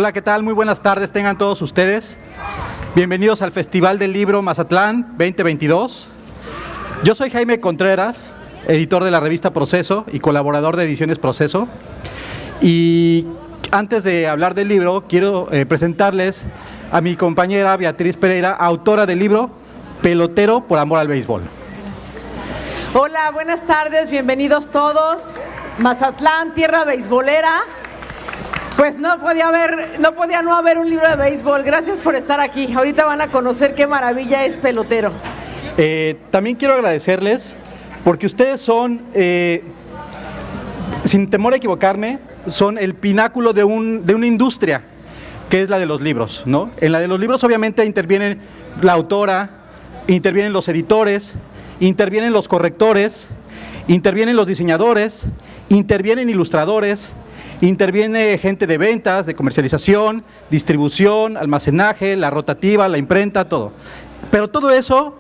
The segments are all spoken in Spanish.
Hola, ¿qué tal? Muy buenas tardes, tengan todos ustedes. Bienvenidos al Festival del Libro Mazatlán 2022. Yo soy Jaime Contreras, editor de la revista Proceso y colaborador de Ediciones Proceso. Y antes de hablar del libro, quiero presentarles a mi compañera Beatriz Pereira, autora del libro Pelotero por amor al béisbol. Hola, buenas tardes, bienvenidos todos. Mazatlán, tierra beisbolera. Pues no podía no haber un libro de béisbol. Gracias por estar aquí. Ahorita van a conocer qué maravilla es Pelotero. También quiero agradecerles porque ustedes son, sin temor a equivocarme, son el pináculo de una industria que es la de los libros, ¿no? En la de los libros obviamente intervienen la autora, intervienen los editores, intervienen los correctores, intervienen los diseñadores, intervienen ilustradores, interviene gente de ventas, de comercialización, distribución, almacenaje, la rotativa, la imprenta, todo. Pero todo eso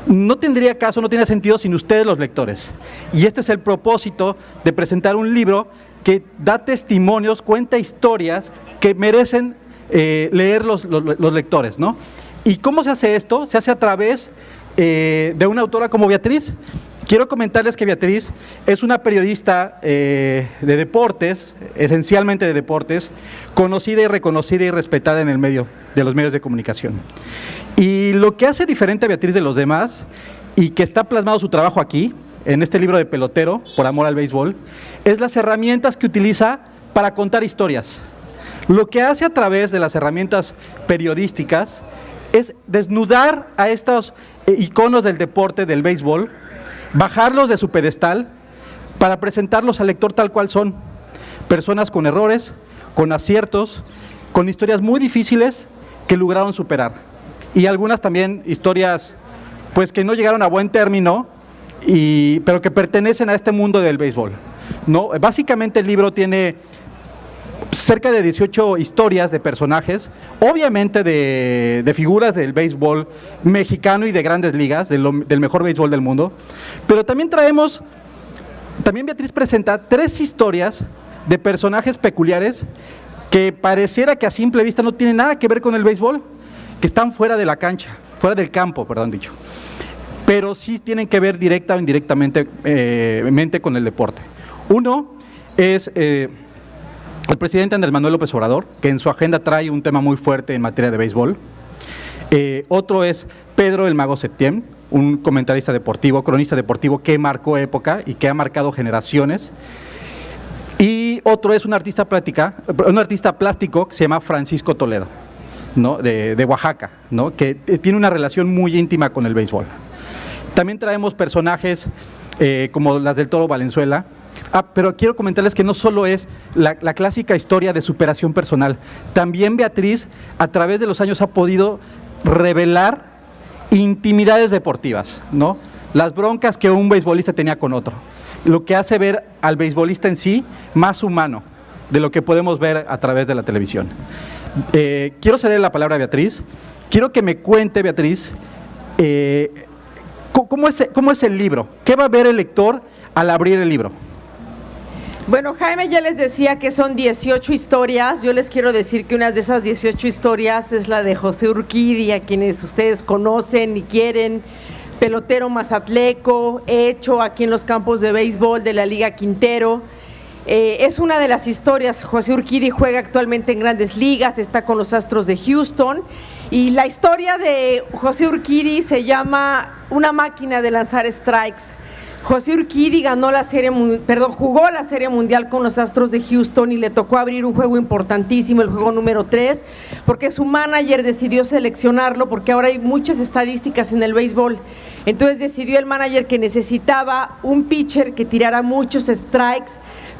no tendría caso, no tiene sentido sin ustedes los lectores. Y este es el propósito de presentar un libro que da testimonios, cuenta historias que merecen leer los lectores, ¿no? ¿Y cómo se hace esto? Se hace a través de una autora como Beatriz. Quiero comentarles que Beatriz es una periodista de deportes, esencialmente de deportes, conocida y reconocida y respetada en el medio, de los medios de comunicación. Y lo que hace diferente a Beatriz de los demás, y que está plasmado su trabajo aquí, en este libro de Pelotero, por amor al béisbol, es las herramientas que utiliza para contar historias. Lo que hace a través de las herramientas periodísticas es desnudar a estos iconos del deporte, del béisbol, bajarlos de su pedestal para presentarlos al lector tal cual son, personas con errores, con aciertos, con historias muy difíciles que lograron superar, y algunas también historias pues que no llegaron a buen término, pero que pertenecen a este mundo del béisbol, ¿no? Básicamente el libro tiene cerca de 18 historias de personajes, obviamente de figuras del béisbol mexicano y de grandes ligas, del mejor béisbol del mundo, pero también Beatriz presenta 3 historias de personajes peculiares que pareciera que a simple vista no tienen nada que ver con el béisbol, que están fuera de la cancha, fuera del campo, perdón dicho, pero sí tienen que ver directa o indirectamente con el deporte. Uno es el presidente Andrés Manuel López Obrador, que en su agenda trae un tema muy fuerte en materia de béisbol. Otro es Pedro el Mago Septién, un comentarista deportivo, cronista deportivo que marcó época y que ha marcado generaciones. Y otro es un artista plástico que se llama Francisco Toledo, ¿no? de Oaxaca, ¿no? Que tiene una relación muy íntima con el béisbol. También traemos personajes como las del Toro Valenzuela. Pero quiero comentarles que no solo es la clásica historia de superación personal, también Beatriz a través de los años ha podido revelar intimidades deportivas, ¿no? Las broncas que un beisbolista tenía con otro, lo que hace ver al beisbolista en sí más humano de lo que podemos ver a través de la televisión. Quiero ceder la palabra a Beatriz, quiero que me cuente, Beatriz, ¿cómo es el libro? ¿Qué va a ver el lector al abrir el libro? Bueno, Jaime ya les decía que son 18 historias. Yo les quiero decir que una de esas 18 historias es la de José Urquidi, a quienes ustedes conocen y quieren, pelotero mazatleco, hecho aquí en los campos de béisbol de la Liga Quintero. Es una de las historias. José Urquidi juega actualmente en Grandes Ligas, está con los Astros de Houston, y la historia de José Urquidi se llama Una máquina de lanzar strikes. José Urquidi jugó la Serie Mundial con los Astros de Houston y le tocó abrir un juego importantísimo, el juego número 3, porque su manager decidió seleccionarlo, porque ahora hay muchas estadísticas en el béisbol. Entonces decidió el manager que necesitaba un pitcher que tirara muchos strikes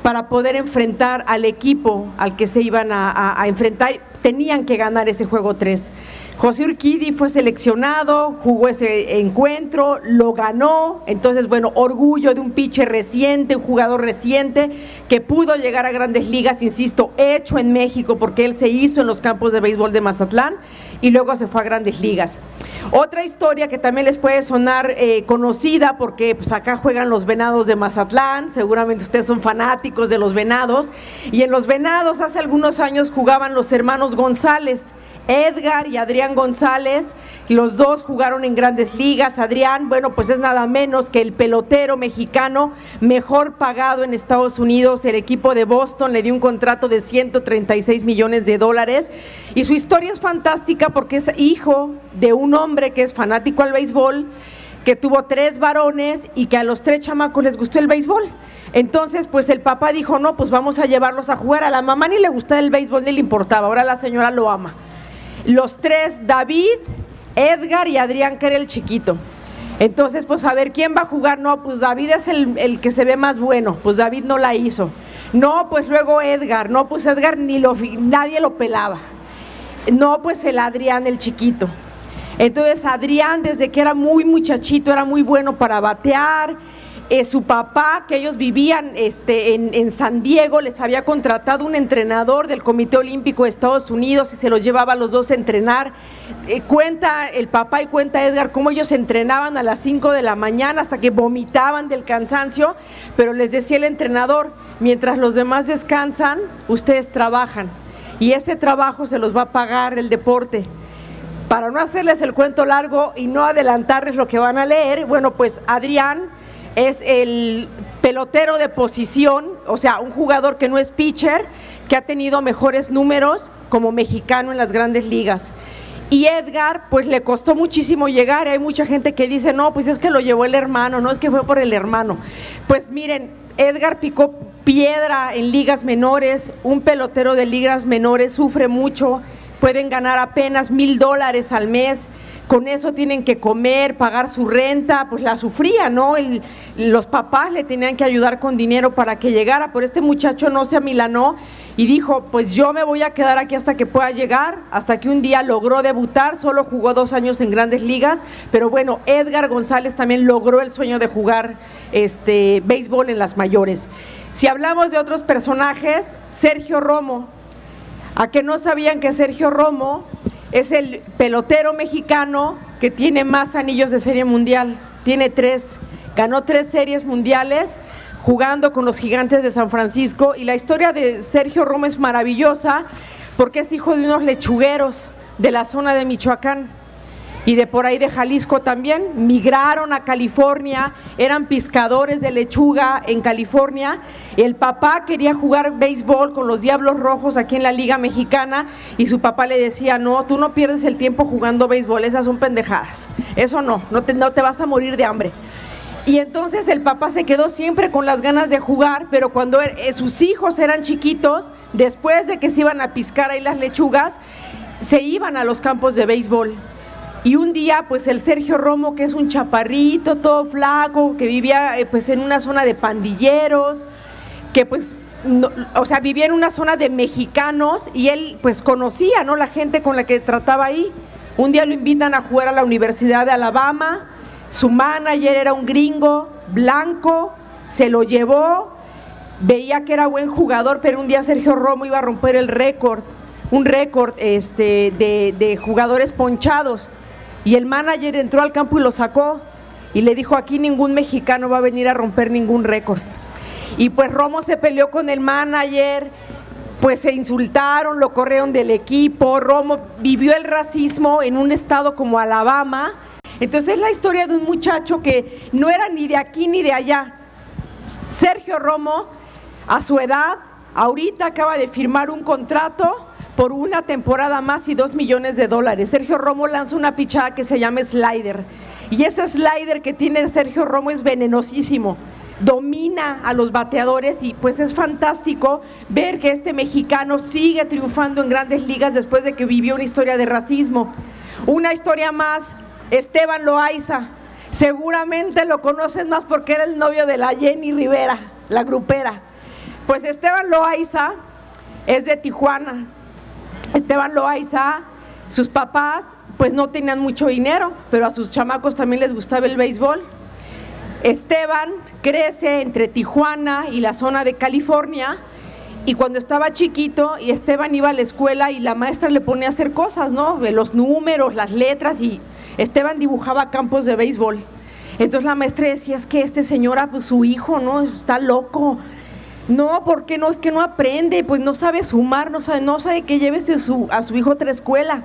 para poder enfrentar al equipo al que se iban a enfrentar. Tenían que ganar ese juego 3. José Urquidi fue seleccionado, jugó ese encuentro, lo ganó. Entonces, bueno, orgullo de un pitcher reciente, un jugador reciente que pudo llegar a Grandes Ligas, insisto, hecho en México, porque él se hizo en los campos de béisbol de Mazatlán y luego se fue a Grandes Ligas. Otra historia que también les puede sonar conocida, porque pues acá juegan los Venados de Mazatlán, seguramente ustedes son fanáticos de los Venados, y en los Venados hace algunos años jugaban los hermanos González, Edgar y Adrián González, los dos jugaron en Grandes Ligas. Adrián, bueno, pues es nada menos que el pelotero mexicano mejor pagado en Estados Unidos. El equipo de Boston le dio un contrato de $136 millones, y su historia es fantástica porque es hijo de un hombre que es fanático al béisbol, que tuvo 3 varones y que a los 3 chamacos les gustó el béisbol. Entonces, pues el papá dijo, no, pues vamos a llevarlos a jugar. A la mamá ni le gustaba el béisbol ni le importaba, ahora la señora lo ama. Los 3, David, Edgar y Adrián, que era el chiquito. Entonces, pues a ver, ¿quién va a jugar? No, pues David es el que se ve más bueno, pues David no la hizo. No, pues luego Edgar, no, pues Edgar nadie lo pelaba. No, pues el Adrián, el chiquito. Entonces Adrián, desde que era muy muchachito, era muy bueno para batear. Su papá, que ellos vivían en San Diego, les había contratado un entrenador del Comité Olímpico de Estados Unidos y se los llevaba a los dos a entrenar. Cuenta el papá y cuenta Edgar cómo ellos entrenaban a las 5 de la mañana hasta que vomitaban del cansancio, pero les decía el entrenador, mientras los demás descansan, ustedes trabajan y ese trabajo se los va a pagar el deporte. Para no hacerles el cuento largo y no adelantarles lo que van a leer, bueno, pues Adrián es el pelotero de posición, o sea, un jugador que no es pitcher, que ha tenido mejores números como mexicano en las Grandes Ligas. Y Edgar, pues le costó muchísimo llegar. Hay mucha gente que dice, no, pues es que lo llevó el hermano, no es que fue por el hermano. Pues miren, Edgar picó piedra en ligas menores, un pelotero de ligas menores sufre mucho, pueden ganar apenas $1,000 al mes. Con eso tienen que comer, pagar su renta, pues la sufría, ¿no? Los papás le tenían que ayudar con dinero para que llegara, pero este muchacho no se amilanó y dijo, pues yo me voy a quedar aquí hasta que pueda llegar, hasta que un día logró debutar, solo jugó 2 años en Grandes Ligas, pero bueno, Edgar González también logró el sueño de jugar béisbol en las mayores. Si hablamos de otros personajes, Sergio Romo, ¿a qué no sabían que Sergio Romo es el pelotero mexicano que tiene más anillos de serie mundial? Tiene 3, ganó 3 series mundiales jugando con los Gigantes de San Francisco, y la historia de Sergio Romo es maravillosa porque es hijo de unos lechugueros de la zona de Michoacán y de por ahí de Jalisco también. Migraron a California, eran pescadores de lechuga en California. El papá quería jugar béisbol con los Diablos Rojos aquí en la Liga Mexicana y su papá le decía, no, tú no pierdes el tiempo jugando béisbol, esas son pendejadas, eso no te vas a morir de hambre. Y entonces el papá se quedó siempre con las ganas de jugar, pero cuando sus hijos eran chiquitos, después de que se iban a piscar ahí las lechugas, se iban a los campos de béisbol. Y un día, pues el Sergio Romo, que es un chaparrito, todo flaco, que vivía pues en una zona de pandilleros, que pues, no, o sea, vivía en una zona de mexicanos, y él pues conocía, ¿no?, la gente con la que trataba ahí. Un día lo invitan a jugar a la Universidad de Alabama, su manager era un gringo blanco, se lo llevó, veía que era buen jugador, pero un día Sergio Romo iba a romper el récord, un récord de jugadores ponchados. Y el manager entró al campo y lo sacó y le dijo, aquí ningún mexicano va a venir a romper ningún récord. Y pues Romo se peleó con el manager, pues se insultaron, lo corrieron del equipo. Romo vivió el racismo en un estado como Alabama. Entonces es la historia de un muchacho que no era ni de aquí ni de allá. Sergio Romo, a su edad, ahorita acaba de firmar un contrato por una temporada más y $2 millones. Sergio Romo lanza una pichada que se llama slider, y ese slider que tiene Sergio Romo es venenosísimo, domina a los bateadores, y pues es fantástico ver que este mexicano sigue triunfando en Grandes Ligas después de que vivió una historia de racismo. Una historia más, Esteban Loaiza, seguramente lo conocen más porque era el novio de la Jenny Rivera, la grupera. Pues Esteban Loaiza es de Tijuana. Esteban Loaiza, sus papás pues no tenían mucho dinero, pero a sus chamacos también les gustaba el béisbol. Esteban crece entre Tijuana y la zona de California, y cuando estaba chiquito y Esteban iba a la escuela y la maestra le ponía a hacer cosas, ¿no?, de los números, las letras, y Esteban dibujaba campos de béisbol. Entonces la maestra decía, es que este señora, pues su hijo, ¿no? Está loco. No, ¿por qué no? Es que no aprende, pues no sabe sumar, no sabe que llévese a su hijo a otra escuela.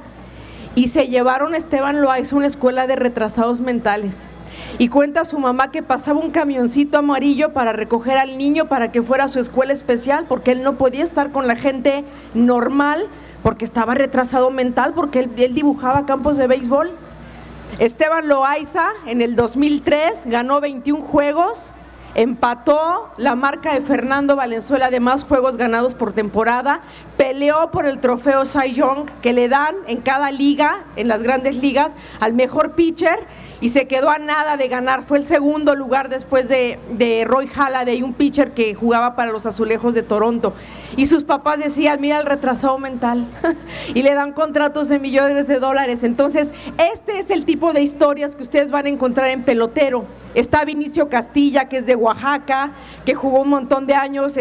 Y se llevaron a Esteban Loaiza a una escuela de retrasados mentales. Y cuenta su mamá que pasaba un camioncito amarillo para recoger al niño para que fuera a su escuela especial, porque él no podía estar con la gente normal, porque estaba retrasado mental, porque él dibujaba campos de béisbol. Esteban Loaiza en el 2003 ganó 21 juegos, empató la marca de Fernando Valenzuela de más juegos ganados por temporada, peleó por el trofeo Cy Young que le dan en cada liga, en las grandes ligas, al mejor pitcher, y se quedó a nada de ganar. Fue el segundo lugar después de Roy Halladay, un pitcher que jugaba para los Azulejos de Toronto. Y sus papás decían, mira el retrasado mental, y le dan contratos de millones de dólares. Entonces, este es el tipo de historias que ustedes van a encontrar en Pelotero. Está Vinicio Castilla, que es de Oaxaca, que jugó un montón de años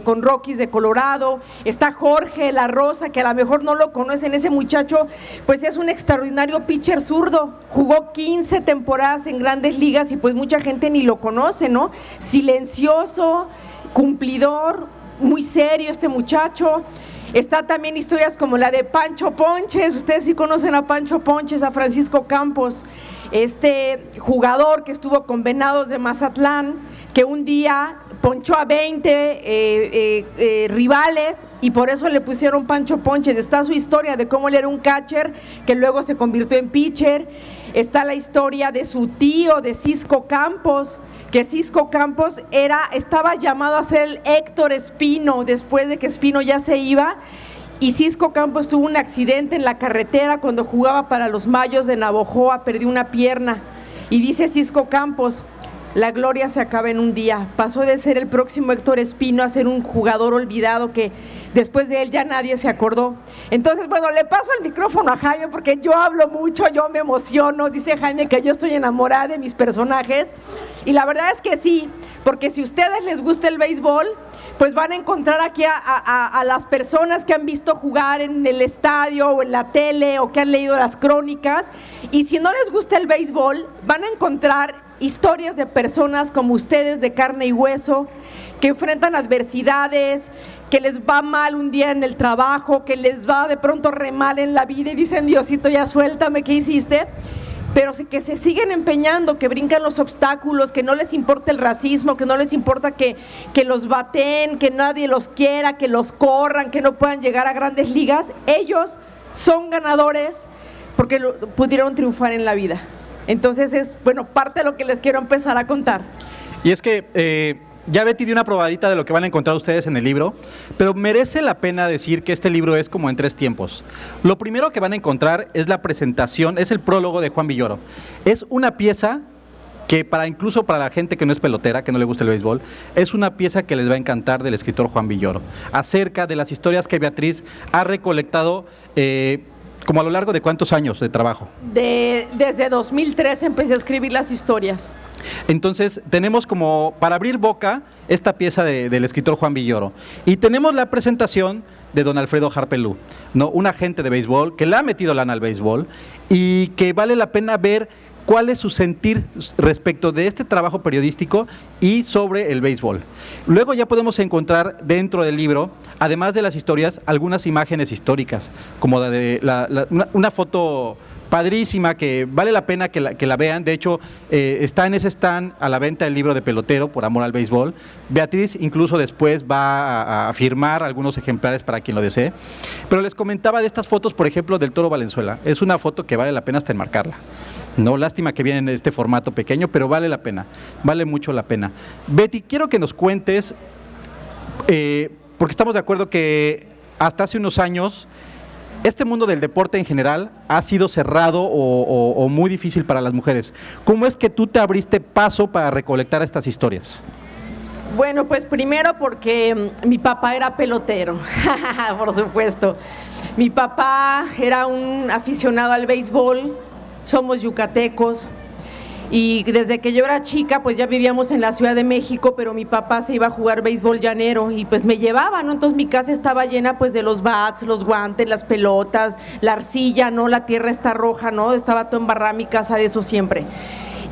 con Rockies de Colorado. Está Jorge La Rosa, que a lo mejor no lo conocen. Ese muchacho, pues es un extraordinario pitcher zurdo. Jugó 15 temporadas en grandes ligas y pues mucha gente ni lo conoce, ¿no? Silencioso, cumplidor, muy serio este muchacho. Está también historias como la de Pancho Ponches. Ustedes sí conocen a Pancho Ponches, a Francisco Campos, este jugador que estuvo con Venados de Mazatlán, que un día ponchó a 20 rivales y por eso le pusieron Pancho Ponches. Está su historia de cómo él era un catcher que luego se convirtió en pitcher. Está la historia de su tío, de Cisco Campos, que Cisco Campos estaba llamado a ser el Héctor Espino después de que Espino ya se iba, y Cisco Campos tuvo un accidente en la carretera cuando jugaba para los Mayos de Navojoa, perdió una pierna, y dice Cisco Campos, la gloria se acaba en un día. Pasó de ser el próximo Héctor Espino a ser un jugador olvidado que después de él ya nadie se acordó. Entonces, bueno, le paso el micrófono a Jaime porque yo hablo mucho, yo me emociono. Dice Jaime que yo estoy enamorada de mis personajes y la verdad es que sí, porque si a ustedes les gusta el béisbol, pues van a encontrar aquí a las personas que han visto jugar en el estadio o en la tele o que han leído las crónicas, y si no les gusta el béisbol, van a encontrar historias de personas como ustedes de carne y hueso, que enfrentan adversidades, que les va mal un día en el trabajo, que les va de pronto re mal en la vida y dicen, Diosito, ya suéltame, ¿qué hiciste? Pero que se siguen empeñando, que brincan los obstáculos, que no les importa el racismo, que no les importa que los baten, que nadie los quiera, que los corran, que no puedan llegar a grandes ligas. Ellos son ganadores porque pudieron triunfar en la vida. Entonces es, bueno, parte de lo que les quiero empezar a contar. Y es que ya Betty dio una probadita de lo que van a encontrar ustedes en el libro, pero merece la pena decir que este libro es como en 3 tiempos. Lo primero que van a encontrar es la presentación, es el prólogo de Juan Villoro. Es una pieza que incluso para la gente que no es pelotera, que no le gusta el béisbol, es una pieza que les va a encantar del escritor Juan Villoro, acerca de las historias que Beatriz ha recolectado como a lo largo de ¿cuántos años de trabajo? Desde 2003 empecé a escribir las historias. Entonces tenemos como para abrir boca esta pieza del escritor Juan Villoro, y tenemos la presentación de don Alfredo Harpelú, ¿no? Un agente de béisbol que le ha metido lana al béisbol y que vale la pena ver cuál es su sentir respecto de este trabajo periodístico y sobre el béisbol. Luego ya podemos encontrar dentro del libro, además de las historias, algunas imágenes históricas, como una foto padrísima que vale la pena que la vean. De hecho, está en ese stand a la venta el libro de Pelotero, por amor al béisbol. Beatriz incluso después va a firmar algunos ejemplares para quien lo desee. Pero les comentaba de estas fotos, por ejemplo, del Toro Valenzuela. Es una foto que vale la pena hasta enmarcarla. No, lástima que viene en este formato pequeño, pero vale la pena, vale mucho la pena. Betty, quiero que nos cuentes, porque estamos de acuerdo que hasta hace unos años este mundo del deporte en general ha sido cerrado o muy difícil para las mujeres. ¿Cómo es que tú te abriste paso para recolectar estas historias? Bueno, pues primero porque mi papá era pelotero, por supuesto. Mi papá era un aficionado al béisbol, somos yucatecos, Y desde que yo era chica, pues ya vivíamos en la Ciudad de México, pero mi papá se iba a jugar béisbol llanero y pues me llevaba, ¿no? Entonces mi casa estaba llena pues de los bats, los guantes, las pelotas, la arcilla, ¿no? La tierra está roja, ¿no? Estaba todo embarrada mi casa de eso siempre.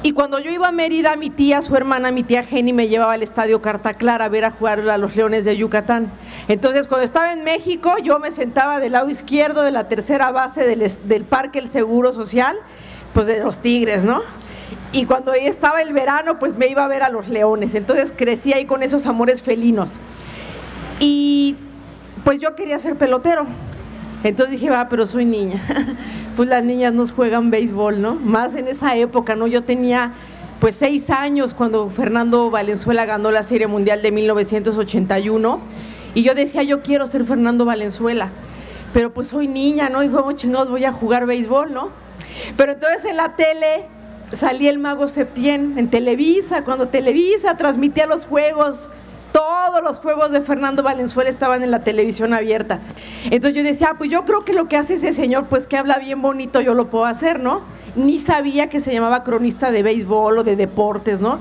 Y cuando yo iba a Mérida, mi tía, su hermana, mi tía Jenny, me llevaba al Estadio Carta Clara a ver a jugar a los Leones de Yucatán. Entonces, cuando estaba en México, yo me sentaba del lado izquierdo de la tercera base del Parque El Seguro Social, pues de los Tigres, ¿no? Y cuando estaba el verano, pues me iba a ver a los Leones. Entonces crecí ahí con esos amores felinos. Y pues yo quería ser pelotero. Entonces dije, pero soy niña. Pues las niñas no juegan béisbol, ¿no? Más en esa época, ¿no? Yo tenía pues 6 años cuando Fernando Valenzuela ganó la Serie Mundial de 1981. Y yo decía, yo quiero ser Fernando Valenzuela. Pero pues soy niña, ¿no? Y como chingados voy a jugar béisbol, ¿no? Pero entonces en la tele salía el Mago Septién en Televisa, cuando Televisa transmitía los juegos, todos los juegos de Fernando Valenzuela estaban en la televisión abierta. Entonces yo decía, pues yo creo que lo que hace ese señor, pues que habla bien bonito, yo lo puedo hacer, ¿no? Ni sabía que se llamaba cronista de béisbol o de deportes, ¿no?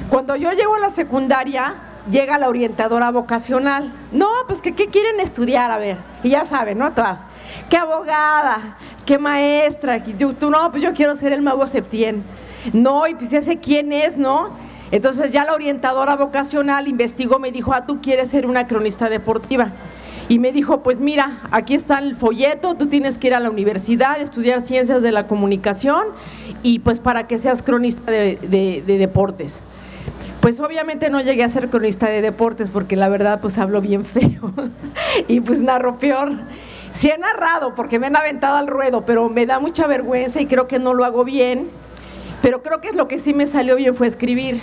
Cuando yo llego a la secundaria, llega la orientadora vocacional. No, pues que qué quieren estudiar, a ver. Y ya saben, ¿no? Todas. Qué abogada, qué maestra. Tú no, pues yo quiero ser el Mago Septién. No, y pues ya sé quién es, ¿no? Entonces ya la orientadora vocacional investigó, me dijo, tú quieres ser una cronista deportiva. Y me dijo, pues mira, aquí está el folleto, tú tienes que ir a la universidad, estudiar ciencias de la comunicación y pues para que seas cronista de deportes. Pues obviamente no llegué a ser cronista de deportes porque la verdad pues hablo bien feo y pues narro peor. Sí he narrado porque me han aventado al ruedo, pero me da mucha vergüenza y creo que no lo hago bien, pero creo que lo que sí me salió bien fue escribir,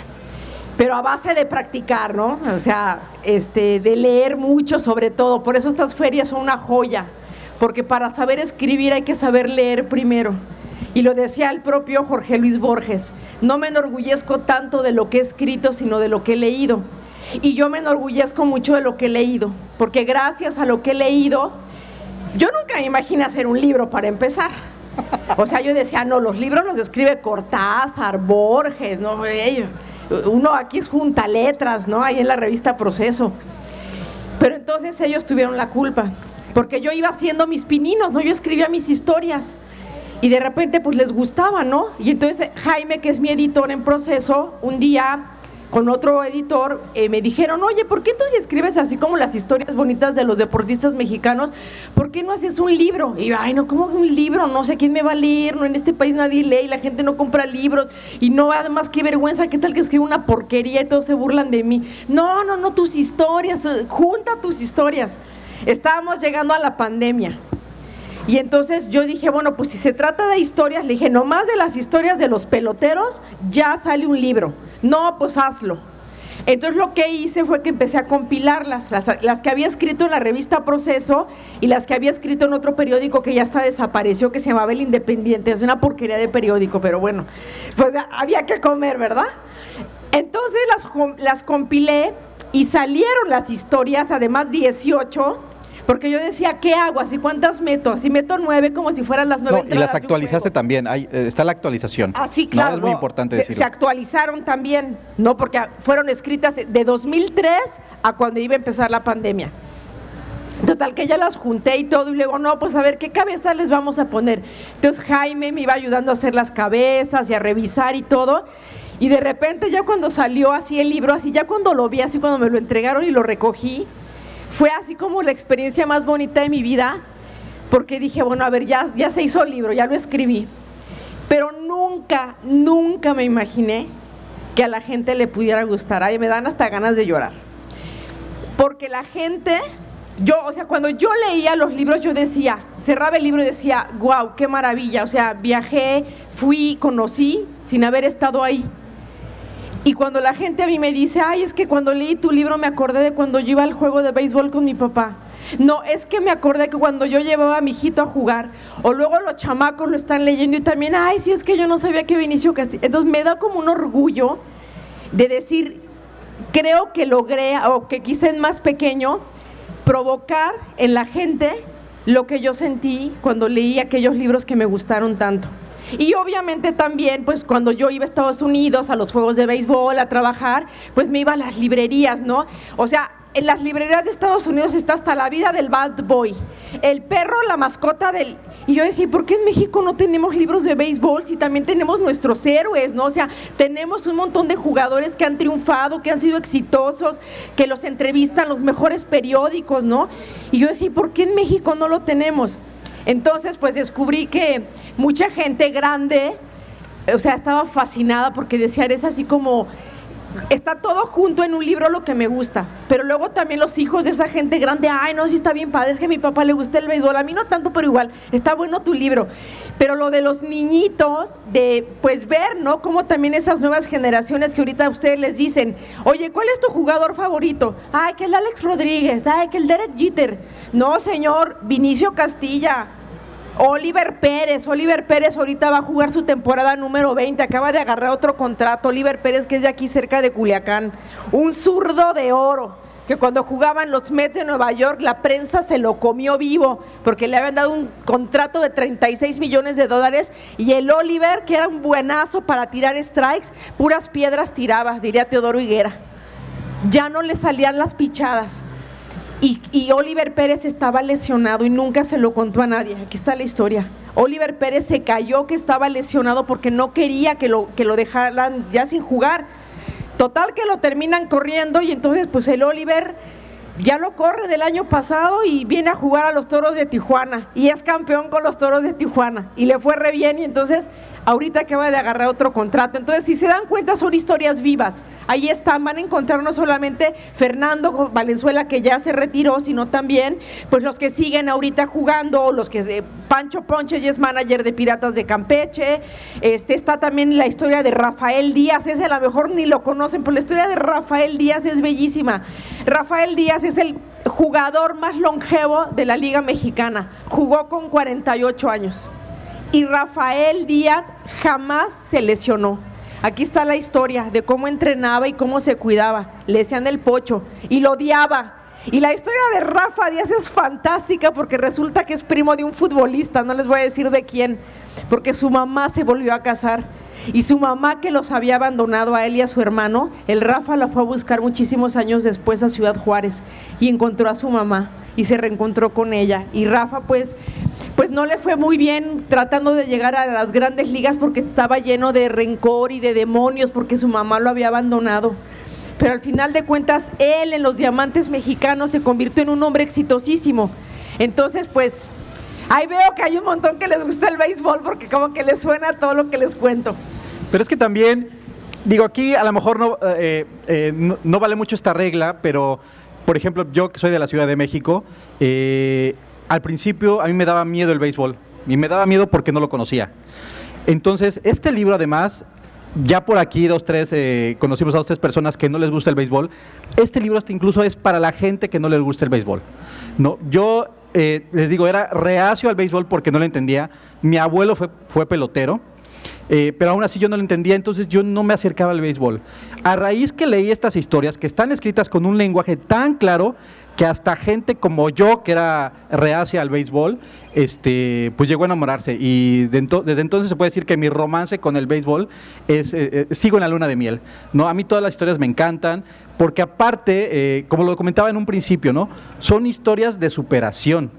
pero a base de practicar, ¿no? O sea, de leer mucho sobre todo, por eso estas ferias son una joya, porque para saber escribir hay que saber leer primero. Y lo decía el propio Jorge Luis Borges, no me enorgullezco tanto de lo que he escrito, sino de lo que he leído. Y yo me enorgullezco mucho de lo que he leído, porque gracias a lo que he leído, yo nunca me imaginé hacer un libro para empezar. O sea, yo decía, no, los libros los escribe Cortázar, Borges, ¿no? Uno aquí es junta letras, ¿no? Ahí en la revista Proceso. Pero entonces ellos tuvieron la culpa, porque yo iba haciendo mis pininos, ¿no? Yo escribía mis historias. Y de repente pues les gustaba, ¿no? Y entonces Jaime, que es mi editor en Proceso, un día con otro editor me dijeron, oye, ¿por qué tú si escribes así como las historias bonitas de los deportistas mexicanos, ¿por qué no haces un libro? Y yo, ay, no, ¿cómo un libro? No sé quién me va a leer, no, en este país nadie lee, la gente no compra libros, y no, además, qué vergüenza, ¿qué tal que escribo una porquería y todos se burlan de mí? No, tus historias, junta tus historias. Estábamos llegando a la pandemia. Y entonces yo dije, bueno, pues si se trata de historias, le dije, nomás de las historias de los peloteros, ya sale un libro. No, pues hazlo. Entonces lo que hice fue que empecé a compilarlas, las que había escrito en la revista Proceso y las que había escrito en otro periódico que ya hasta desapareció, que se llamaba El Independiente. Es una porquería de periódico, pero bueno, pues había que comer, ¿verdad? Entonces las compilé y salieron las historias, además 18, porque yo decía, ¿qué hago? ¿Así cuántas meto? Así meto 9 como si fueran las 9 entradas. Y las actualizaste también, está la actualización. Ah, sí, claro. No, es muy importante decirlo. Se actualizaron también, ¿no? Porque fueron escritas de 2003 a cuando iba a empezar la pandemia. Total, que ya las junté y todo, y luego, no, pues a ver, ¿qué cabeza les vamos a poner? Entonces Jaime me iba ayudando a hacer las cabezas y a revisar y todo, y de repente ya cuando salió así el libro, así ya cuando lo vi, así cuando me lo entregaron y lo recogí, fue así como la experiencia más bonita de mi vida, porque dije, bueno, a ver, ya se hizo el libro, ya lo escribí, pero nunca me imaginé que a la gente le pudiera gustar. Ay, me dan hasta ganas de llorar, porque la gente, o sea, cuando yo leía los libros, yo decía, cerraba el libro y decía, wow, qué maravilla, o sea, viajé, fui, conocí, sin haber estado ahí. Y cuando la gente a mí me dice, ay, es que cuando leí tu libro me acordé de cuando yo iba al juego de béisbol con mi papá. No, es que me acordé que cuando yo llevaba a mi hijito a jugar, o luego los chamacos lo están leyendo y también, ay, sí, es que yo no sabía que Vinicio Castilla. Entonces me da como un orgullo de decir, creo que logré, o que quizá en más pequeño, provocar en la gente lo que yo sentí cuando leí aquellos libros que me gustaron tanto. Y obviamente también, pues cuando yo iba a Estados Unidos a los juegos de béisbol, a trabajar, pues me iba a las librerías, ¿no? O sea, en las librerías de Estados Unidos está hasta la vida del bad boy, el perro, la mascota del... Y yo decía, ¿por qué en México no tenemos libros de béisbol si también tenemos nuestros héroes, ¿no? O sea, tenemos un montón de jugadores que han triunfado, que han sido exitosos, que los entrevistan los mejores periódicos, ¿no? Y yo decía, ¿por qué en México no lo tenemos? Entonces, pues descubrí que mucha gente grande, o sea, estaba fascinada porque decían, es así como... Está todo junto en un libro lo que me gusta, pero luego también los hijos de esa gente grande, ay no, sí está bien padre, es que a mi papá le gusta el béisbol, a mí no tanto, pero igual, está bueno tu libro. Pero lo de los niñitos, de pues ver, ¿no? Cómo también esas nuevas generaciones que ahorita ustedes les dicen, oye, ¿cuál es tu jugador favorito? Ay, que el Alex Rodríguez, ay, que el Derek Jeter. No, señor, Vinicio Castilla, Oliver Pérez ahorita va a jugar su temporada número 20, acaba de agarrar otro contrato, Oliver Pérez, que es de aquí cerca de Culiacán, un zurdo de oro, que cuando jugaban los Mets de Nueva York, la prensa se lo comió vivo, porque le habían dado un contrato de $36 millones, y el Oliver, que era un buenazo para tirar strikes, puras piedras tiraba, diría Teodoro Higuera, ya no le salían las pichadas. Y Oliver Pérez estaba lesionado y nunca se lo contó a nadie. Aquí está la historia. Oliver Pérez se cayó que estaba lesionado porque no quería que lo dejaran ya sin jugar. Total que lo terminan corriendo y entonces pues el Oliver ya lo corre del año pasado y viene a jugar a los Toros de Tijuana y es campeón con los Toros de Tijuana y le fue re bien y entonces ahorita acaba de agarrar otro contrato. Entonces, si se dan cuenta, son historias vivas. Ahí están, van a encontrar no solamente Fernando Valenzuela, que ya se retiró, sino también pues los que siguen ahorita jugando, los que Pancho Ponche ya es manager de Piratas de Campeche. Está también la historia de Rafael Díaz, ese a lo mejor ni lo conocen, pero la historia de Rafael Díaz es bellísima. Rafael Díaz es el jugador más longevo de la Liga Mexicana, jugó con 48 años. Y Rafael Díaz jamás se lesionó. Aquí está la historia de cómo entrenaba y cómo se cuidaba. Le decían el Pocho y lo odiaba. Y la historia de Rafa Díaz es fantástica porque resulta que es primo de un futbolista, no les voy a decir de quién, porque su mamá se volvió a casar. Y su mamá, que los había abandonado a él y a su hermano, el Rafa la fue a buscar muchísimos años después a Ciudad Juárez y encontró a su mamá y se reencontró con ella. Y Rafa pues no le fue muy bien tratando de llegar a las grandes ligas porque estaba lleno de rencor y de demonios porque su mamá lo había abandonado. Pero al final de cuentas, él en los Diamantes Mexicanos se convirtió en un hombre exitosísimo. Entonces, pues, ahí veo que hay un montón que les gusta el béisbol porque como que les suena todo lo que les cuento. Pero es que también, digo, aquí a lo mejor no vale mucho esta regla, pero, por ejemplo, yo que soy de la Ciudad de México, al principio a mí me daba miedo el béisbol, y me daba miedo porque no lo conocía. Entonces, este libro además, ya por aquí conocimos a 2-3 personas que no les gusta el béisbol. Este libro hasta incluso es para la gente que no les gusta el béisbol, ¿no? Yo les digo, era reacio al béisbol porque no lo entendía. Mi abuelo fue pelotero, pero aún así yo no lo entendía, entonces yo no me acercaba al béisbol. A raíz que leí estas historias que están escritas con un lenguaje tan claro que hasta gente como yo, que era reacia al béisbol, pues llegó a enamorarse. Y desde entonces se puede decir que mi romance con el béisbol sigo en la luna de miel, ¿no? A mí todas las historias me encantan, porque aparte, como lo comentaba en un principio, ¿no? Son historias de superación.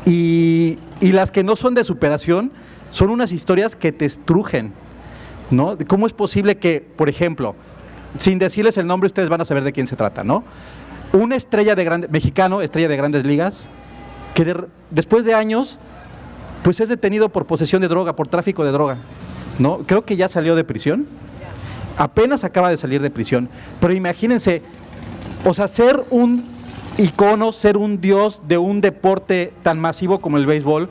Y las que no son de superación son unas historias que te estrujen, ¿no? ¿Cómo es posible que, por ejemplo, sin decirles el nombre, ustedes van a saber de quién se trata, ¿no? Un mexicano, estrella de grandes ligas, que después de años, pues es detenido por posesión de droga, por tráfico de droga, ¿no? Creo que ya salió de prisión, apenas acaba de salir de prisión, pero imagínense, o sea, ser un icono, ser un dios de un deporte tan masivo como el béisbol,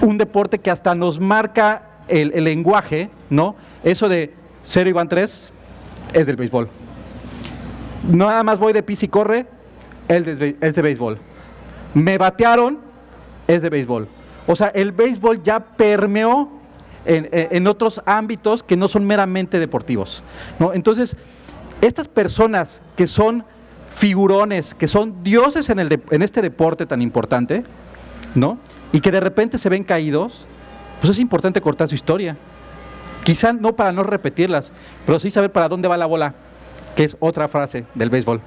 un deporte que hasta nos marca el lenguaje, ¿no? Eso de 0 y van 3 es del béisbol. No nada más voy de pis y corre, es de béisbol. Me batearon, es de béisbol. O sea, el béisbol ya permeó en otros ámbitos que no son meramente deportivos, ¿no? Entonces, estas personas que son figurones, que son dioses en este deporte tan importante, ¿no? Y que de repente se ven caídos, pues es importante cortar su historia. Quizá no para no repetirlas, pero sí saber para dónde va la bola, que es otra frase del béisbol.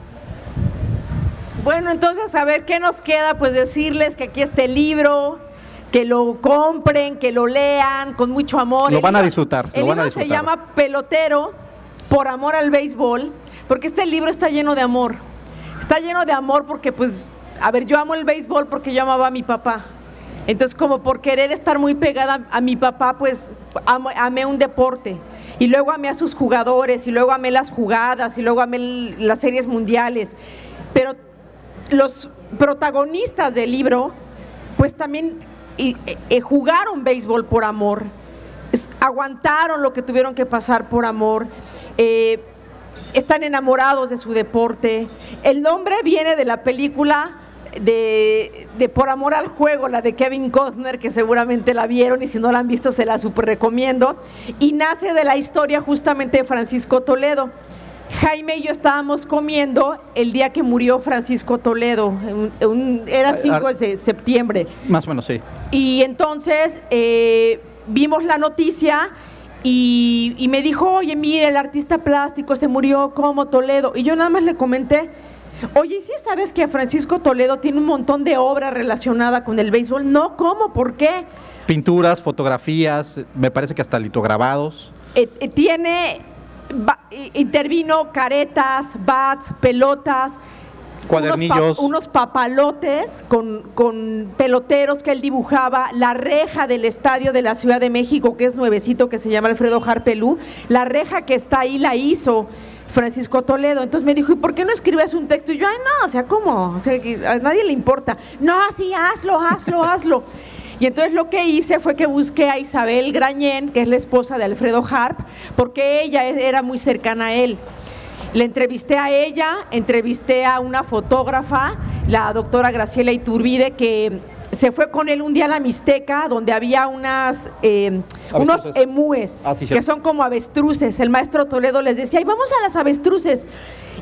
Bueno, entonces, a ver, ¿qué nos queda? Pues decirles que aquí está el libro, que lo compren, que lo lean con mucho amor. Lo van a disfrutar. El libro se llama Pelotero por amor al béisbol, porque este libro está lleno de amor. Está lleno de amor porque, pues, a ver, yo amo el béisbol porque yo amaba a mi papá. Entonces, como por querer estar muy pegada a mi papá, pues amé un deporte. Y luego amé a sus jugadores, y luego amé las jugadas, y luego amé las series mundiales. Pero los protagonistas del libro, pues también jugaron béisbol por amor. Aguantaron lo que tuvieron que pasar por amor. Están enamorados de su deporte. El nombre viene de la película de Por amor al juego, la de Kevin Costner, que seguramente la vieron, y si no la han visto se la súper recomiendo, y nace de la historia justamente de Francisco Toledo. Jaime y yo estábamos comiendo el día que murió Francisco Toledo, era 5 de septiembre. Más o menos, sí. Y entonces vimos la noticia y me dijo, oye, mire, el artista plástico se murió como Toledo. Y yo nada más le comenté, oye, ¿sí sabes que Francisco Toledo tiene un montón de obra relacionada con el béisbol? No, ¿cómo? ¿Por qué? Pinturas, fotografías, me parece que hasta litograbados. Intervino caretas, bats, pelotas, cuadernillos, unos papalotes con peloteros que él dibujaba, la reja del estadio de la Ciudad de México, que es nuevecito, que se llama Alfredo Harpelú, la reja que está ahí la hizo Francisco Toledo. Entonces me dijo, ¿y por qué no escribes un texto? Y yo, ay, no, o sea, ¿cómo? O sea, que a nadie le importa. No, sí, hazlo. Y entonces lo que hice fue que busqué a Isabel Grañén, que es la esposa de Alfredo Harp, porque ella era muy cercana a él. Le entrevisté a ella, entrevisté a una fotógrafa, la doctora Graciela Iturbide, que se fue con él un día a la Mixteca, donde había unos emúes, que son como avestruces. El maestro Toledo les decía, ¡ay, vamos a las avestruces!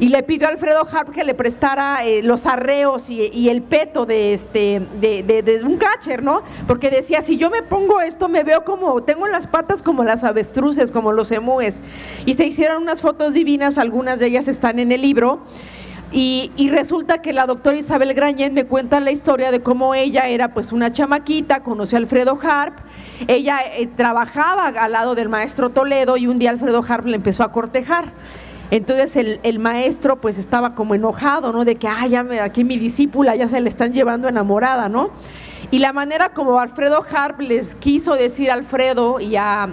Y le pidió a Alfredo Harp que le prestara los arreos y el peto de un catcher, ¿no? Porque decía, si yo me pongo esto, me veo como, tengo las patas como las avestruces, como los emúes. Y se hicieron unas fotos divinas, algunas de ellas están en el libro. Y resulta que la doctora Isabel Grañén me cuenta la historia de cómo ella era pues una chamaquita, conoció a Alfredo Harp, ella trabajaba al lado del maestro Toledo y un día Alfredo Harp le empezó a cortejar. Entonces el maestro pues estaba como enojado, ¿no? De que, aquí mi discípula ya se le están llevando enamorada, ¿no? Y la manera como Alfredo Harp les quiso decir a Alfredo y la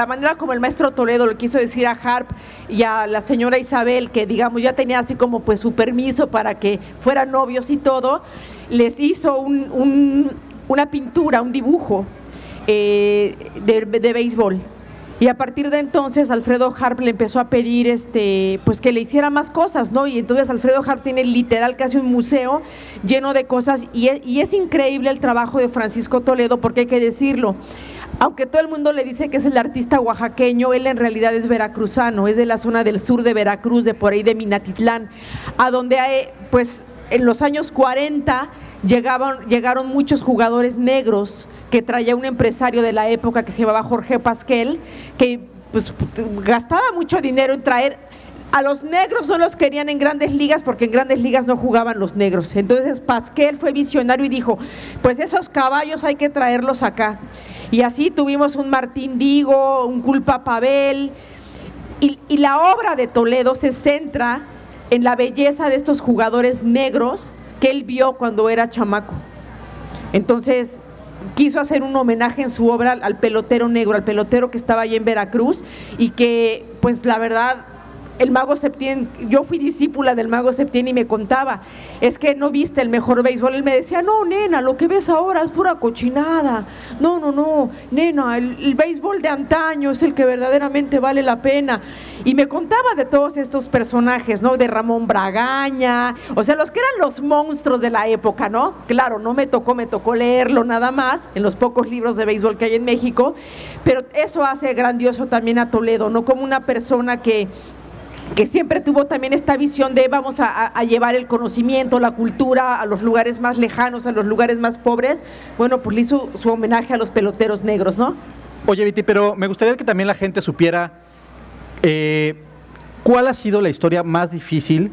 manera como el maestro Toledo le quiso decir a Harp y a la señora Isabel, que digamos ya tenía así como pues su permiso para que fueran novios y todo, les hizo una pintura, un dibujo de béisbol. Y a partir de entonces Alfredo Harp le empezó a pedir pues que le hiciera más cosas, ¿no? Y entonces Alfredo Harp tiene literal casi un museo lleno de cosas y es increíble el trabajo de Francisco Toledo, porque hay que decirlo, aunque todo el mundo le dice que es el artista oaxaqueño, él en realidad es veracruzano, es de la zona del sur de Veracruz, de por ahí de Minatitlán, a donde pues en los años 40 llegaron muchos jugadores negros que traía un empresario de la época que se llamaba Jorge Pasquel, que pues gastaba mucho dinero en traer a los negros. No los querían en Grandes Ligas porque en Grandes Ligas no jugaban los negros. Entonces Pasquel fue visionario y dijo, pues esos caballos hay que traerlos acá. Y así tuvimos un Martín Digo, un Culpa Pavel, y la obra de Toledo se centra en la belleza de estos jugadores negros que él vio cuando era chamaco. Entonces quiso hacer un homenaje en su obra al pelotero negro, al pelotero que estaba allí en Veracruz, y que pues la verdad el Mago Septién, yo fui discípula del Mago Septién y me contaba, es que no viste el mejor béisbol. Él me decía, no, nena, lo que ves ahora es pura cochinada. No, nena, el béisbol de antaño es el que verdaderamente vale la pena. Y me contaba de todos estos personajes, ¿no? De Ramón Bragaña, o sea, los que eran los monstruos de la época, ¿no? Claro, no me tocó leerlo nada más, en los pocos libros de béisbol que hay en México, pero eso hace grandioso también a Toledo, ¿no? Como una persona que que siempre tuvo también esta visión de vamos a llevar el conocimiento, la cultura a los lugares más lejanos, a los lugares más pobres. Bueno, pues le hizo su homenaje a los peloteros negros, ¿no? Oye, Viti, pero me gustaría que también la gente supiera cuál ha sido la historia más difícil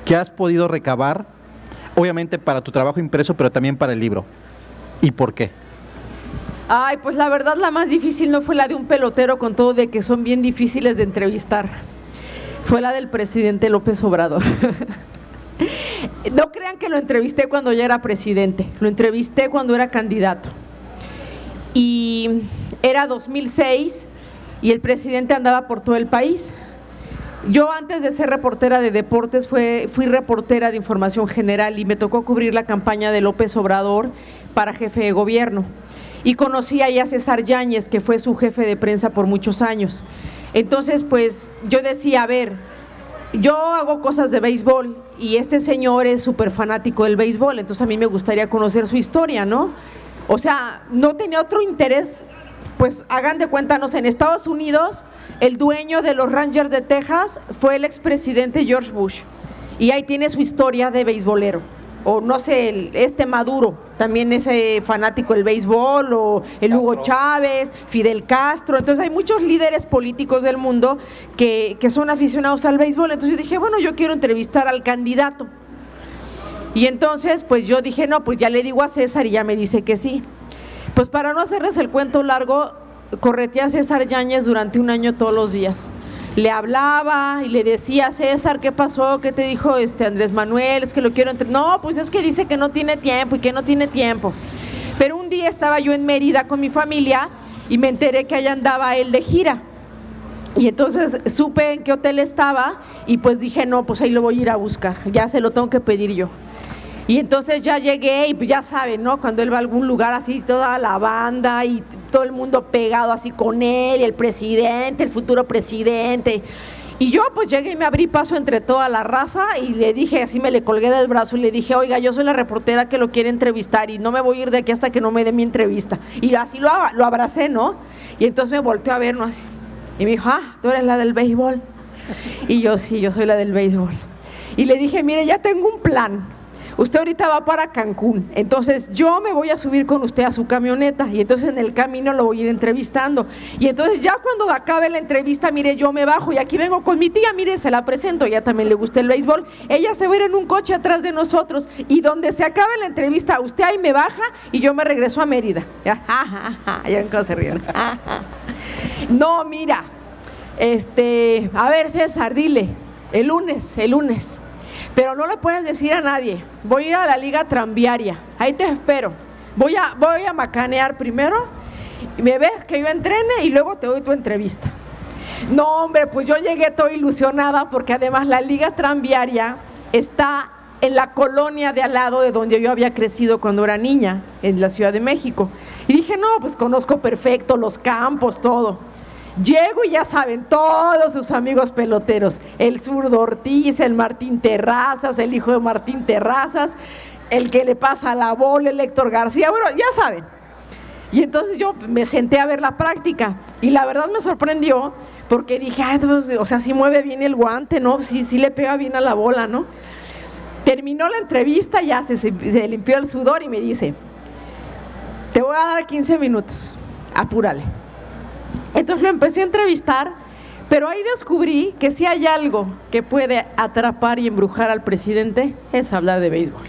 que has podido recabar, obviamente para tu trabajo impreso, pero también para el libro, y por qué. Ay, pues la verdad la más difícil no fue la de un pelotero, con todo de que son bien difíciles de entrevistar. Fue la del presidente López Obrador. No crean que lo entrevisté cuando ya era presidente, lo entrevisté cuando era candidato. Y era 2006 y el presidente andaba por todo el país. Yo antes de ser reportera de deportes fui reportera de información general y me tocó cubrir la campaña de López Obrador para jefe de gobierno. Y conocí ahí a César Yáñez, que fue su jefe de prensa por muchos años. Entonces, pues, yo decía, a ver, yo hago cosas de béisbol y este señor es súper fanático del béisbol, entonces a mí me gustaría conocer su historia, ¿no? O sea, no tenía otro interés, pues, hagan de cuenta, no sé, en Estados Unidos, el dueño de los Rangers de Texas fue el expresidente George Bush, y ahí tiene su historia de beisbolero. O no sé, Maduro, también es fanático del béisbol, o el Hugo Chávez, Fidel Castro. Entonces hay muchos líderes políticos del mundo que son aficionados al béisbol. Entonces yo dije, bueno, yo quiero entrevistar al candidato. Y entonces pues yo dije, no, pues ya le digo a César y ya me dice que sí. Pues para no hacerles el cuento largo, correteé a César Yáñez durante un año todos los días. Le hablaba y le decía, César, ¿qué pasó? ¿Qué te dijo Andrés Manuel? Es que lo quiero no, pues es que dice que no tiene tiempo y que no tiene tiempo. Pero un día estaba yo en Mérida con mi familia y me enteré que allá andaba él de gira. Y entonces supe en qué hotel estaba y pues dije, no, pues ahí lo voy a ir a buscar, ya se lo tengo que pedir yo. Y entonces ya llegué y pues ya saben, ¿no? Cuando él va a algún lugar así, toda la banda y todo el mundo pegado así con él, y el presidente, el futuro presidente. Y yo pues llegué y me abrí paso entre toda la raza y le dije, así me le colgué del brazo y le dije, oiga, yo soy la reportera que lo quiere entrevistar y no me voy a ir de aquí hasta que no me dé mi entrevista. Y así lo abracé, ¿no? Y entonces me volteó a ver, ¿no? Y me dijo, tú eres la del béisbol. Y yo, sí, yo soy la del béisbol. Y le dije, mire, ya tengo un plan. Usted ahorita va para Cancún, entonces yo me voy a subir con usted a su camioneta y entonces en el camino lo voy a ir entrevistando. Y entonces ya cuando acabe la entrevista, mire, yo me bajo y aquí vengo con mi tía, mire, se la presento, ella también le gusta el béisbol. Ella se va a ir en un coche atrás de nosotros y donde se acabe la entrevista, usted ahí me baja y yo me regreso a Mérida. Ya ven cómo se ríen. No, mira, a ver, César, dile, el lunes. Pero no le puedes decir a nadie, voy a ir a la liga tranviaria, ahí te espero, voy a macanear primero, y me ves que yo entrene y luego te doy tu entrevista. No, hombre, pues yo llegué toda ilusionada porque además la liga tranviaria está en la colonia de al lado de donde yo había crecido cuando era niña, en la Ciudad de México. Y dije, no, pues conozco perfecto los campos, todo. Llego y ya saben, todos sus amigos peloteros, el Zurdo Ortiz, el Martín Terrazas, el hijo de Martín Terrazas, el que le pasa la bola, el Héctor García, bueno, ya saben. Y entonces yo me senté a ver la práctica y la verdad me sorprendió porque dije, o sea, sí mueve bien el guante, ¿no? Sí le pega bien a la bola, ¿no? Terminó la entrevista, ya se limpió el sudor y me dice, te voy a dar 15 minutos, apúrale. Entonces lo empecé a entrevistar, pero ahí descubrí que si hay algo que puede atrapar y embrujar al presidente, es hablar de béisbol.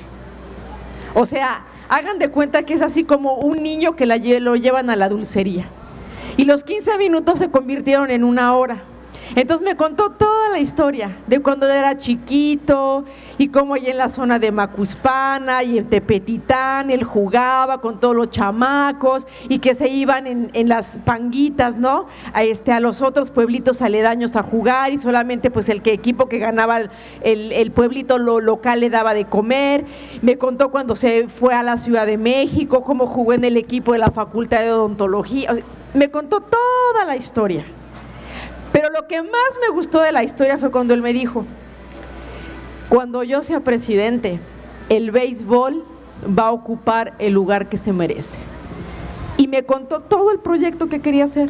O sea, hagan de cuenta que es así como un niño que lo llevan a la dulcería. Y los 15 minutos se convirtieron en una hora. Entonces me contó toda la historia de cuando era chiquito y cómo allí en la zona de Macuspana y en Tepetitán él jugaba con todos los chamacos y que se iban en las panguitas, ¿no? A los otros pueblitos aledaños a jugar y solamente pues el equipo que ganaba el pueblito local le daba de comer. Me contó cuando se fue a la Ciudad de México, cómo jugó en el equipo de la Facultad de Odontología. O sea, me contó toda la historia. Pero lo que más me gustó de la historia fue cuando él me dijo, cuando yo sea presidente, el béisbol va a ocupar el lugar que se merece. Y me contó todo el proyecto que quería hacer,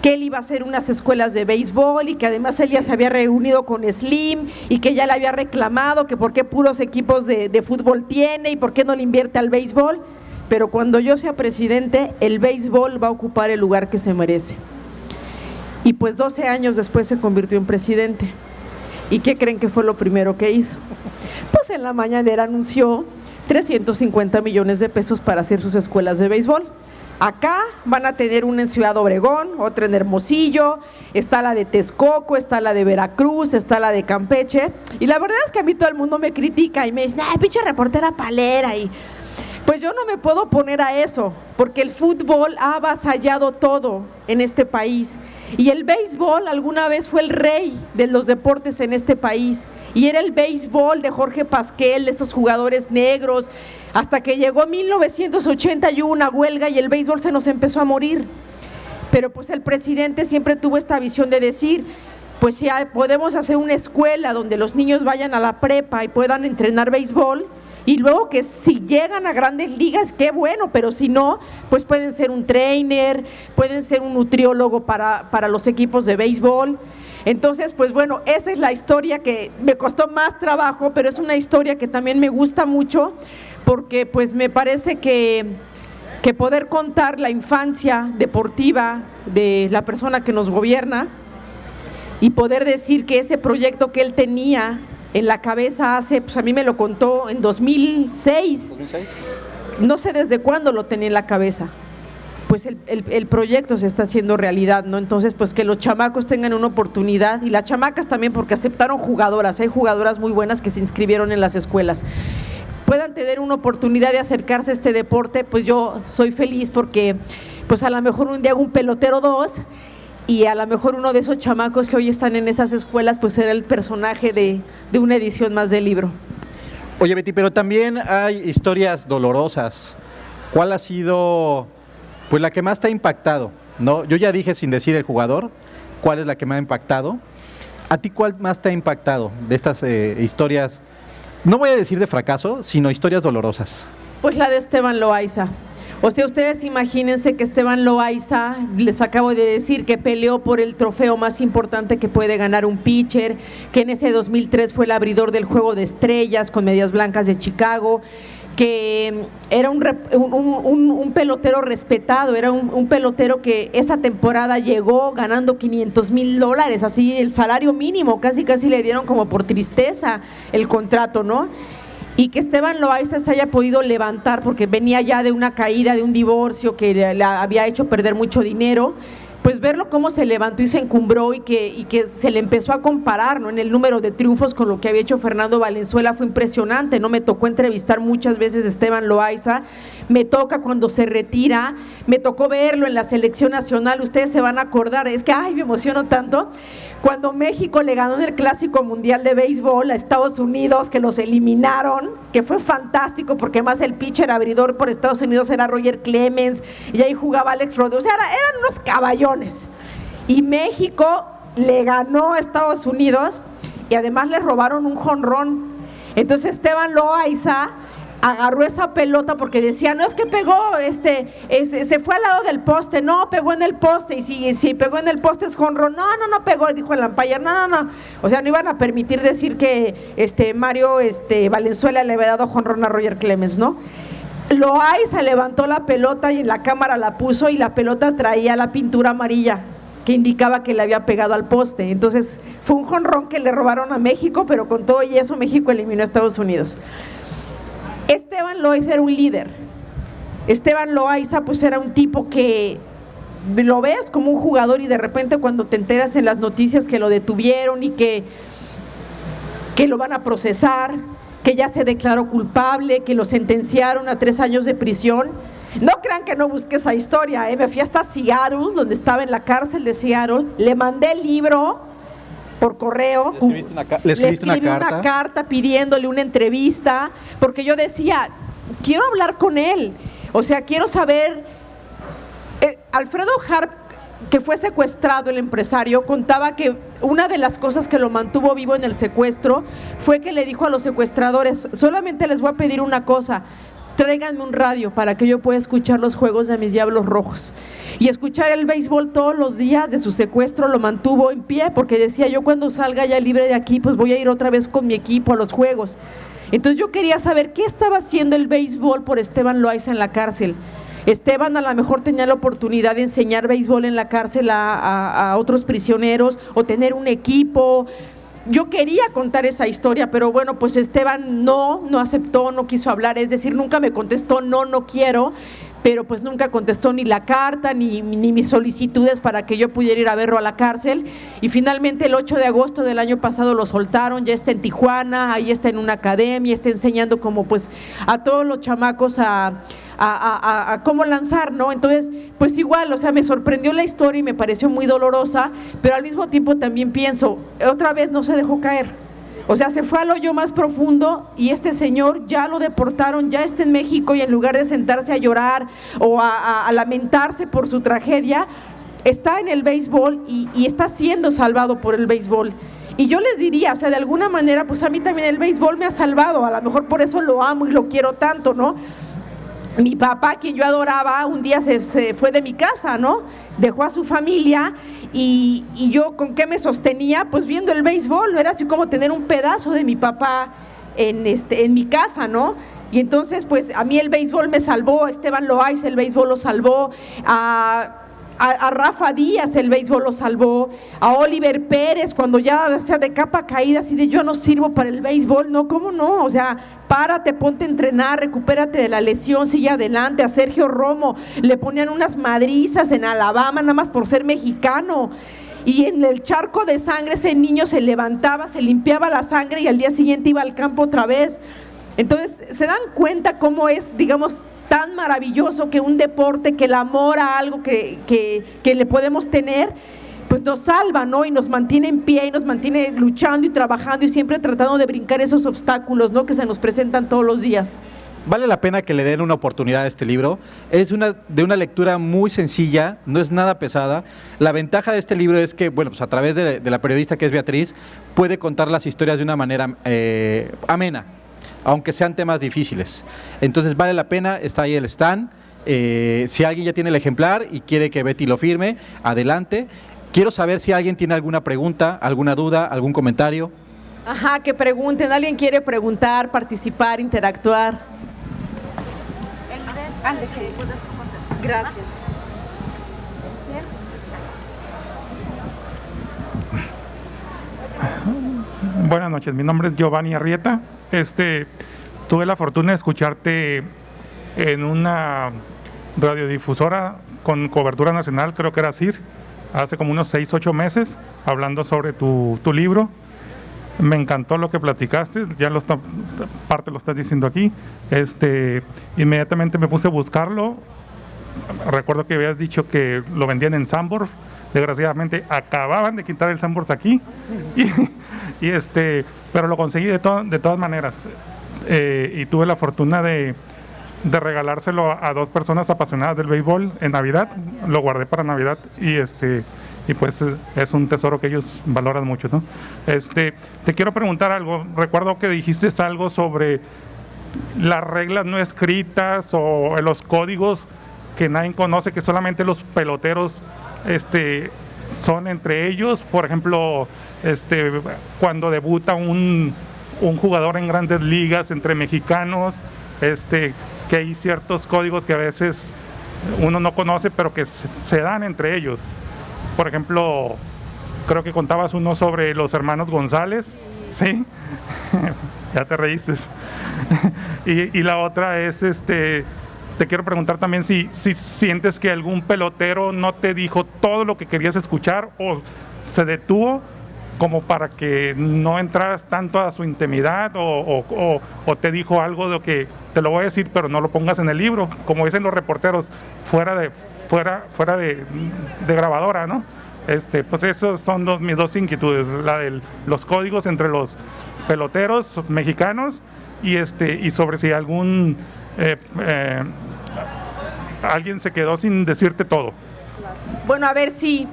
que él iba a hacer unas escuelas de béisbol y que además él ya se había reunido con Slim y que ya le había reclamado que por qué puros equipos de fútbol tiene y por qué no le invierte al béisbol. Pero cuando yo sea presidente, el béisbol va a ocupar el lugar que se merece. Y pues 12 años después se convirtió en presidente. ¿Y qué creen que fue lo primero que hizo? Pues en la mañanera anunció 350 millones de pesos para hacer sus escuelas de béisbol. Acá van a tener una en Ciudad Obregón, otra en Hermosillo, está la de Texcoco, está la de Veracruz, está la de Campeche. Y la verdad es que a mí todo el mundo me critica y me dice, ¡ay, pinche reportera palera! Y pues yo no me puedo poner a eso, porque el fútbol ha avasallado todo en este país. Y el béisbol alguna vez fue el rey de los deportes en este país. Y era el béisbol de Jorge Pasquel, de estos jugadores negros, hasta que llegó 1981 una huelga y el béisbol se nos empezó a morir. Pero pues el presidente siempre tuvo esta visión de decir, pues si podemos hacer una escuela donde los niños vayan a la prepa y puedan entrenar béisbol, y luego que si llegan a grandes ligas, qué bueno, pero si no, pues pueden ser un trainer, pueden ser un nutriólogo para los equipos de béisbol. Entonces, pues bueno, esa es la historia que me costó más trabajo, pero es una historia que también me gusta mucho, porque pues me parece que poder contar la infancia deportiva de la persona que nos gobierna y poder decir que ese proyecto que él tenía en la cabeza pues a mí me lo contó en 2006. No sé desde cuándo lo tenía en la cabeza. Pues el proyecto se está haciendo realidad, ¿no? Entonces, pues que los chamacos tengan una oportunidad, y las chamacas también, porque aceptaron jugadoras, hay jugadoras muy buenas que se inscribieron en las escuelas, puedan tener una oportunidad de acercarse a este deporte. Pues yo soy feliz porque pues a lo mejor un día hago un pelotero 2 y a lo mejor uno de esos chamacos que hoy están en esas escuelas pues será el personaje de una edición más del libro. Oye, Betty, pero también hay historias dolorosas. ¿Cuál ha sido pues la que más te ha impactado? ¿No? Yo ya dije sin decir el jugador, ¿cuál es la que me ha impactado? ¿A ti cuál más te ha impactado de estas historias? No voy a decir de fracaso, sino historias dolorosas. Pues la de Esteban Loaiza. O sea, ustedes imagínense que Esteban Loaiza, les acabo de decir que peleó por el trofeo más importante que puede ganar un pitcher, que en ese 2003 fue el abridor del Juego de Estrellas con Medias Blancas de Chicago, que era un pelotero respetado, era un pelotero que esa temporada llegó ganando $500,000, así el salario mínimo, casi le dieron como por tristeza el contrato, ¿no? Y que Esteban Loaiza se haya podido levantar porque venía ya de una caída, de un divorcio que le había hecho perder mucho dinero, pues verlo cómo se levantó y se encumbró y que se le empezó a comparar, ¿no?, en el número de triunfos con lo que había hecho Fernando Valenzuela fue impresionante, ¿no? Me tocó entrevistar muchas veces a Esteban Loaiza, me toca cuando se retira, me tocó verlo en la selección nacional, ustedes se van a acordar, es que ay, me emociono tanto, cuando México le ganó en el Clásico Mundial de Béisbol a Estados Unidos, que los eliminaron, que fue fantástico porque además el pitcher abridor por Estados Unidos era Roger Clemens y ahí jugaba Alex Rodríguez, o sea, eran unos caballones. Y México le ganó a Estados Unidos y además le robaron un jonrón. Entonces Esteban Loaiza agarró esa pelota porque decía, no es que pegó, se fue al lado del poste, no, pegó en el poste, y si pegó en el poste es jonrón, no pegó, dijo el umpire, no, o sea, no iban a permitir decir que Mario Valenzuela le había dado jonrón a Roger Clemens, ¿no? Loaiza levantó la pelota y en la cámara la puso y la pelota traía la pintura amarilla que indicaba que le había pegado al poste, entonces fue un jonrón que le robaron a México, pero con todo y eso México eliminó a Estados Unidos. Esteban Loaiza era un líder. Esteban Loaiza pues era un tipo que lo ves como un jugador y de repente cuando te enteras en las noticias que lo detuvieron y que lo van a procesar, que ya se declaró culpable, que lo sentenciaron a 3 años de prisión. No crean que no busqué esa historia, me fui hasta Seattle, donde estaba en la cárcel de Seattle, le mandé el libro por correo, le escribí una carta pidiéndole una entrevista, porque yo decía, quiero hablar con él, o sea, quiero saber. Alfredo Harp, que fue secuestrado, el empresario, contaba que una de las cosas que lo mantuvo vivo en el secuestro fue que le dijo a los secuestradores, solamente les voy a pedir una cosa, tráiganme un radio para que yo pueda escuchar los juegos de mis Diablos Rojos. Y escuchar el béisbol todos los días de su secuestro lo mantuvo en pie, porque decía, yo cuando salga ya libre de aquí, pues voy a ir otra vez con mi equipo a los juegos. Entonces yo quería saber qué estaba haciendo el béisbol por Esteban Loaiza en la cárcel. Esteban a lo mejor tenía la oportunidad de enseñar béisbol en la cárcel a otros prisioneros, o tener un equipo. Yo quería contar esa historia, pero bueno, pues Esteban no aceptó, no quiso hablar, es decir, nunca me contestó, no quiero, pero pues nunca contestó ni la carta, ni mis solicitudes para que yo pudiera ir a verlo a la cárcel. Y finalmente el 8 de agosto del año pasado lo soltaron, ya está en Tijuana, ahí está en una academia, está enseñando como pues a todos los chamacos a cómo lanzar, ¿no? Entonces, pues igual, o sea, me sorprendió la historia y me pareció muy dolorosa, pero al mismo tiempo también pienso, otra vez no se dejó caer. O sea, se fue al hoyo más profundo y este señor ya lo deportaron, ya está en México, y en lugar de sentarse a llorar o a lamentarse por su tragedia, está en el béisbol y está siendo salvado por el béisbol. Y yo les diría, o sea, de alguna manera, pues a mí también el béisbol me ha salvado, a lo mejor por eso lo amo y lo quiero tanto, ¿no? Mi papá, quien yo adoraba, un día se fue de mi casa, ¿no? Dejó a su familia y yo, ¿con qué me sostenía? Pues viendo el béisbol. Era así como tener un pedazo de mi papá en mi casa, ¿no? Y entonces, pues a mí el béisbol me salvó, Esteban Loaiza el béisbol lo salvó, a Rafa Díaz el béisbol lo salvó, a Oliver Pérez cuando ya, o sea, de capa caída, así de yo no sirvo para el béisbol, no, ¿cómo no? O sea, párate, ponte a entrenar, recupérate de la lesión, sigue adelante. A Sergio Romo le ponían unas madrizas en Alabama nada más por ser mexicano, y en el charco de sangre ese niño se levantaba, se limpiaba la sangre y al día siguiente iba al campo otra vez. Entonces, ¿se dan cuenta cómo es, digamos, tan maravilloso que un deporte, que el amor a algo que le podemos tener, pues nos salva, ¿no? Y nos mantiene en pie y nos mantiene luchando y trabajando y siempre tratando de brincar esos obstáculos, ¿no?, que se nos presentan todos los días. Vale la pena que le den una oportunidad a este libro. Es de una lectura muy sencilla, no es nada pesada. La ventaja de este libro es que, bueno, pues a través de la periodista que es Beatriz, puede contar las historias de una manera amena, aunque sean temas difíciles. Entonces vale la pena, está ahí el stand. Si alguien ya tiene el ejemplar y quiere que Betty lo firme, adelante. Quiero saber si alguien tiene alguna pregunta, alguna duda, algún comentario. Ajá, que pregunten. ¿Alguien quiere preguntar, participar, interactuar? Gracias. Buenas noches, mi nombre es Giovanni Arrieta. Tuve la fortuna de escucharte en una radiodifusora con cobertura nacional, creo que era CIR, hace como unos 6-8 meses, hablando sobre tu libro. Me encantó lo que platicaste, ya parte lo estás diciendo aquí. Inmediatamente me puse a buscarlo. Recuerdo que habías dicho que lo vendían en Sanborns. Desgraciadamente acababan de quitar el Sanborns aquí, pero lo conseguí de todas maneras, y tuve la fortuna de regalárselo a 2 personas apasionadas del béisbol en Navidad. Lo guardé para Navidad y pues es un tesoro que ellos valoran mucho, ¿no? Te quiero preguntar algo. Recuerdo que dijiste algo sobre las reglas no escritas o los códigos que nadie conoce, que solamente los peloteros son entre ellos. Por ejemplo, cuando debuta un jugador en grandes ligas entre mexicanos, que hay ciertos códigos que a veces uno no conoce, pero que se dan entre ellos. Por ejemplo, creo que contabas uno sobre los hermanos González, ¿sí? Ya te reíste. y la otra es, te quiero preguntar también si sientes que algún pelotero no te dijo todo lo que querías escuchar o se detuvo como para que no entraras tanto a su intimidad, o te dijo algo de que te lo voy a decir pero no lo pongas en el libro, como dicen los reporteros, fuera de grabadora, ¿no? Pues esos son mis 2 inquietudes, la de los códigos entre los peloteros mexicanos y sobre si alguien se quedó sin decirte todo. Bueno, a ver si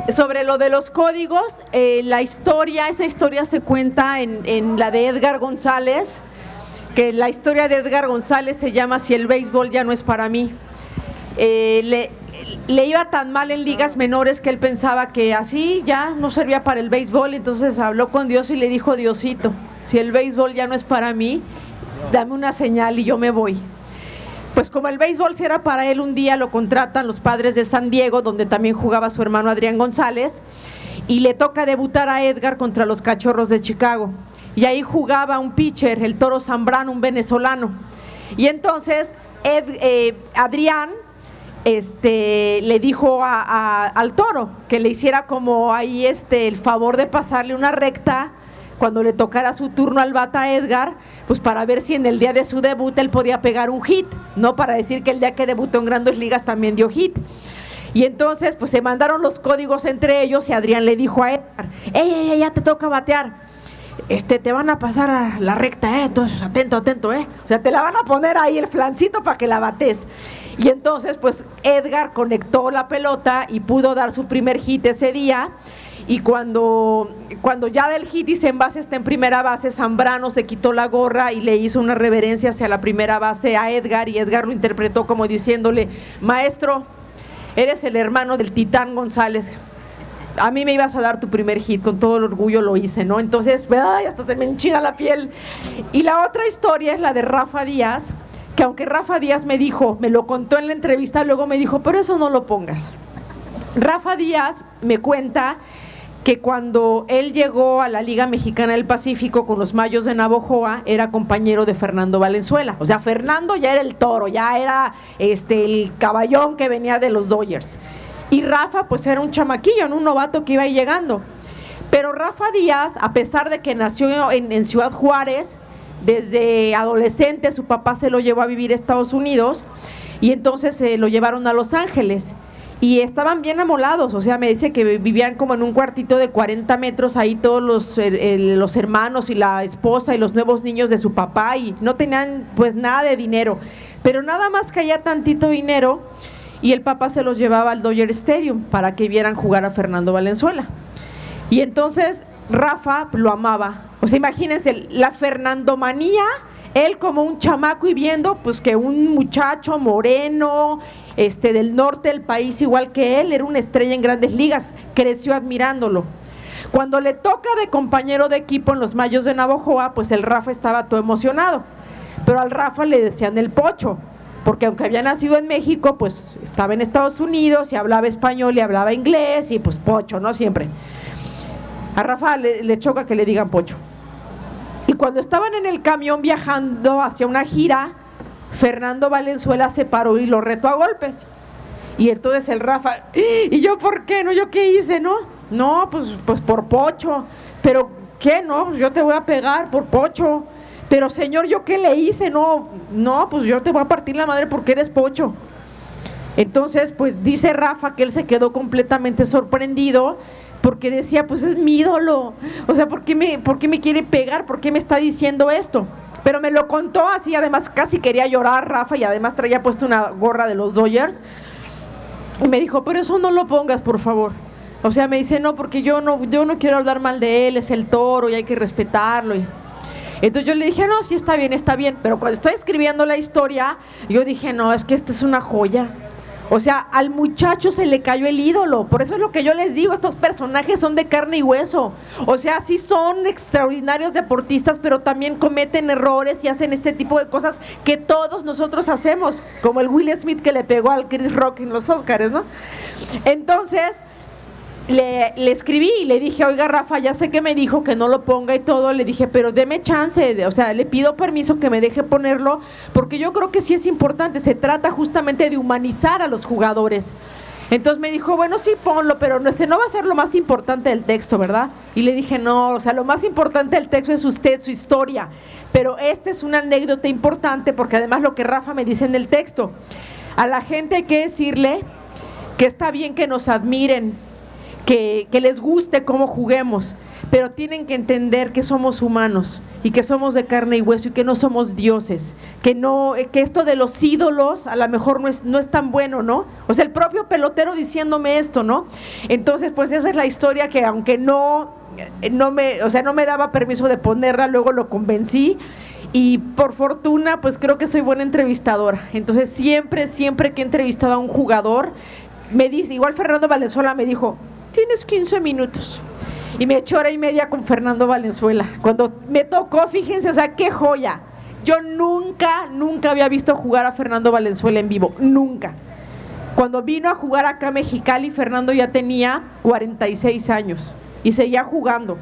sobre lo de los códigos, esa historia se cuenta en la de Edgar González. que la historia de Edgar González se llama Si el béisbol ya no es para mí. Le iba tan mal en ligas menores que él pensaba que así ya no servía para el béisbol, entonces habló con Dios y le dijo: Diosito, si el béisbol ya no es para mí, dame una señal y yo me voy. Pues como el béisbol sí era para él, un día lo contratan los Padres de San Diego, donde también jugaba su hermano Adrián González, y le toca debutar a Edgar contra los Cachorros de Chicago. Y ahí jugaba un pitcher, el Toro Zambrano, un venezolano. Y entonces Adrián le dijo al Toro que le hiciera como ahí el favor de pasarle una recta cuando le tocara su turno al bata a Edgar, pues para ver si en el día de su debut él podía pegar un hit, no para decir que el día que debutó en Grandes Ligas también dio hit. Y entonces pues se mandaron los códigos entre ellos y Adrián le dijo a Edgar: ¡Ey, ya te toca batear! Te van a pasar a la recta, entonces atento, o sea, te la van a poner ahí el flancito para que la bates. Y entonces pues Edgar conectó la pelota y pudo dar su primer hit ese día. Y cuando ya del hit dice en base está en primera base, Zambrano se quitó la gorra y le hizo una reverencia hacia la primera base a Edgar, y Edgar lo interpretó como diciéndole: maestro, eres el hermano del Titán González, a mí me ibas a dar tu primer hit, con todo el orgullo lo hice, ¿no? Entonces, ¡ay!, hasta se me enchina la piel. Y la otra historia es la de Rafa Díaz, que aunque Rafa Díaz me lo contó en la entrevista, luego me dijo: pero eso no lo pongas. Rafa Díaz me cuenta que cuando él llegó a la Liga Mexicana del Pacífico con los Mayos de Navojoa, era compañero de Fernando Valenzuela. O sea, Fernando ya era el toro, ya era el caballón que venía de los Dodgers. Y Rafa pues era un chamaquillo, un novato que iba ahí llegando. Pero Rafa Díaz, a pesar de que nació en Ciudad Juárez, desde adolescente su papá se lo llevó a vivir a Estados Unidos y entonces lo llevaron a Los Ángeles. Y estaban bien amolados, o sea, me dice que vivían como en un cuartito de 40 metros, ahí todos los hermanos y la esposa y los nuevos niños de su papá, y no tenían pues nada de dinero, pero nada más caía tantito dinero, y el papá se los llevaba al Dodger Stadium para que vieran jugar a Fernando Valenzuela. Y entonces Rafa lo amaba, o sea, imagínense, la fernandomanía, él como un chamaco y viendo pues que un muchacho moreno, del norte del país, igual que él, era una estrella en Grandes Ligas, creció admirándolo. Cuando le toca de compañero de equipo en los Mayos de Navojoa, pues el Rafa estaba todo emocionado, pero al Rafa le decían el Pocho, porque aunque había nacido en México, pues estaba en Estados Unidos y hablaba español y hablaba inglés, y pues Pocho, ¿no? Siempre. A Rafa le choca que le digan Pocho. Y cuando estaban en el camión viajando hacia una gira, Fernando Valenzuela se paró y lo retó a golpes. Y entonces el Rafa: ¿y yo por qué? ¿No? ¿Yo qué hice? No, pues por Pocho. ¿Pero qué? No, yo te voy a pegar por Pocho. Pero señor, ¿yo qué le hice? No, pues yo te voy a partir la madre porque eres Pocho. Entonces, pues dice Rafa que él se quedó completamente sorprendido, porque decía: pues es mi ídolo, o sea, ¿por qué me quiere pegar? ¿Por qué me está diciendo esto? Pero me lo contó así, además casi quería llorar Rafa, y además traía puesto una gorra de los Dodgers, y me dijo: pero eso no lo pongas, por favor. O sea, me dice: no, porque yo no quiero hablar mal de él, es el toro y hay que respetarlo. Entonces yo le dije: no, sí, está bien, pero cuando estoy escribiendo la historia, yo dije: no, es que esta es una joya. O sea, al muchacho se le cayó el ídolo. Por eso es lo que yo les digo, estos personajes son de carne y hueso. O sea, sí son extraordinarios deportistas, pero también cometen errores y hacen este tipo de cosas que todos nosotros hacemos, como el Will Smith que le pegó al Chris Rock en los Oscars, ¿no? Entonces le escribí y le dije: oiga, Rafa, ya sé que me dijo que no lo ponga y todo. Le dije: pero deme chance, o sea, le pido permiso que me deje ponerlo, porque yo creo que sí es importante, se trata justamente de humanizar a los jugadores. Entonces me dijo: bueno, sí, ponlo, pero no va a ser lo más importante del texto, ¿verdad? Y le dije: no, o sea, lo más importante del texto es usted, su historia, pero esta es una anécdota importante, porque además lo que Rafa me dice en el texto, a la gente hay que decirle que está bien que nos admiren, que les guste cómo juguemos, pero tienen que entender que somos humanos y que somos de carne y hueso y que no somos dioses, que esto de los ídolos a lo mejor no es tan bueno, ¿no? O sea, el propio pelotero diciéndome esto, ¿no? Entonces, pues esa es la historia que aunque no me daba permiso de ponerla, luego lo convencí. y por fortuna, pues creo que soy buena entrevistadora. Entonces siempre que he entrevistado a un jugador, me dice, igual Fernando Valenzuela me dijo, tienes 15 minutos. Y me eché hora y media con Fernando Valenzuela. Cuando me tocó, fíjense, o sea, qué joya. Yo nunca había visto jugar a Fernando Valenzuela en vivo, nunca. Cuando vino a jugar acá a Mexicali, Fernando ya tenía 46 años y seguía jugando.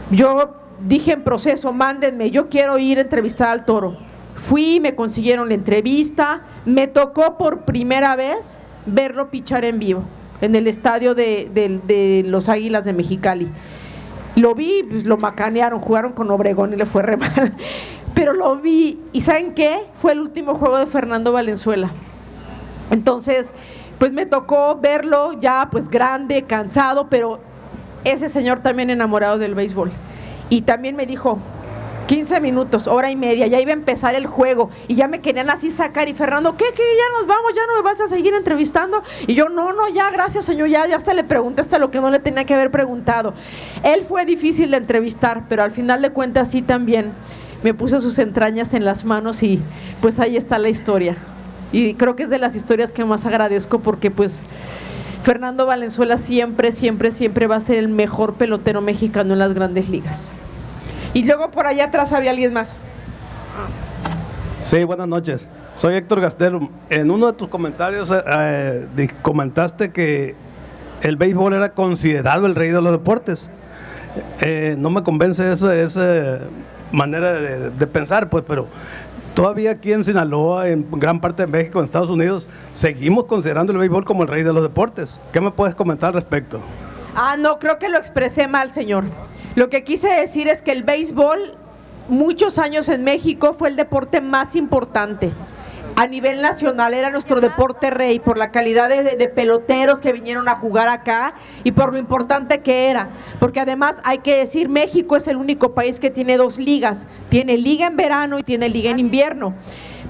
Yo dije en proceso, mándenme, yo quiero ir a entrevistar al Toro. Fui, me consiguieron la entrevista, me tocó por primera vez verlo pichar en vivo en el estadio de los Águilas de Mexicali. Lo vi, pues, lo macanearon, jugaron con Obregón y le fue re mal, pero lo vi, y ¿saben qué? Fue el último juego de Fernando Valenzuela. Entonces, pues me tocó verlo ya pues grande, cansado, pero ese señor también enamorado del béisbol. Y también me dijo, 15 minutos, hora y media, ya iba a empezar el juego y ya me querían así sacar. Y Fernando, ¿qué? Ya nos vamos, ya no me vas a seguir entrevistando. Y yo, no, ya, gracias señor, ya hasta le pregunté hasta lo que no le tenía que haber preguntado. Él fue difícil de entrevistar, pero al final de cuentas sí también me puso sus entrañas en las manos y pues ahí está la historia. Y creo que es de las historias que más agradezco porque pues Fernando Valenzuela siempre va a ser el mejor pelotero mexicano en las grandes ligas. Y luego por allá atrás había alguien más. Sí, buenas noches. Soy Héctor Gastelum. En uno de tus comentarios comentaste que el béisbol era considerado el rey de los deportes. No me convence esa manera de pensar, pues, pero todavía aquí en Sinaloa, en gran parte de México, en Estados Unidos, seguimos considerando el béisbol como el rey de los deportes. ¿Qué me puedes comentar al respecto? No, creo que lo expresé mal, señor. Lo que quise decir es que el béisbol, muchos años en México, fue el deporte más importante. A nivel nacional era nuestro deporte rey por la calidad de peloteros que vinieron a jugar acá y por lo importante que era. Porque además hay que decir, México es el único país que tiene dos ligas. Tiene liga en verano y tiene liga en invierno.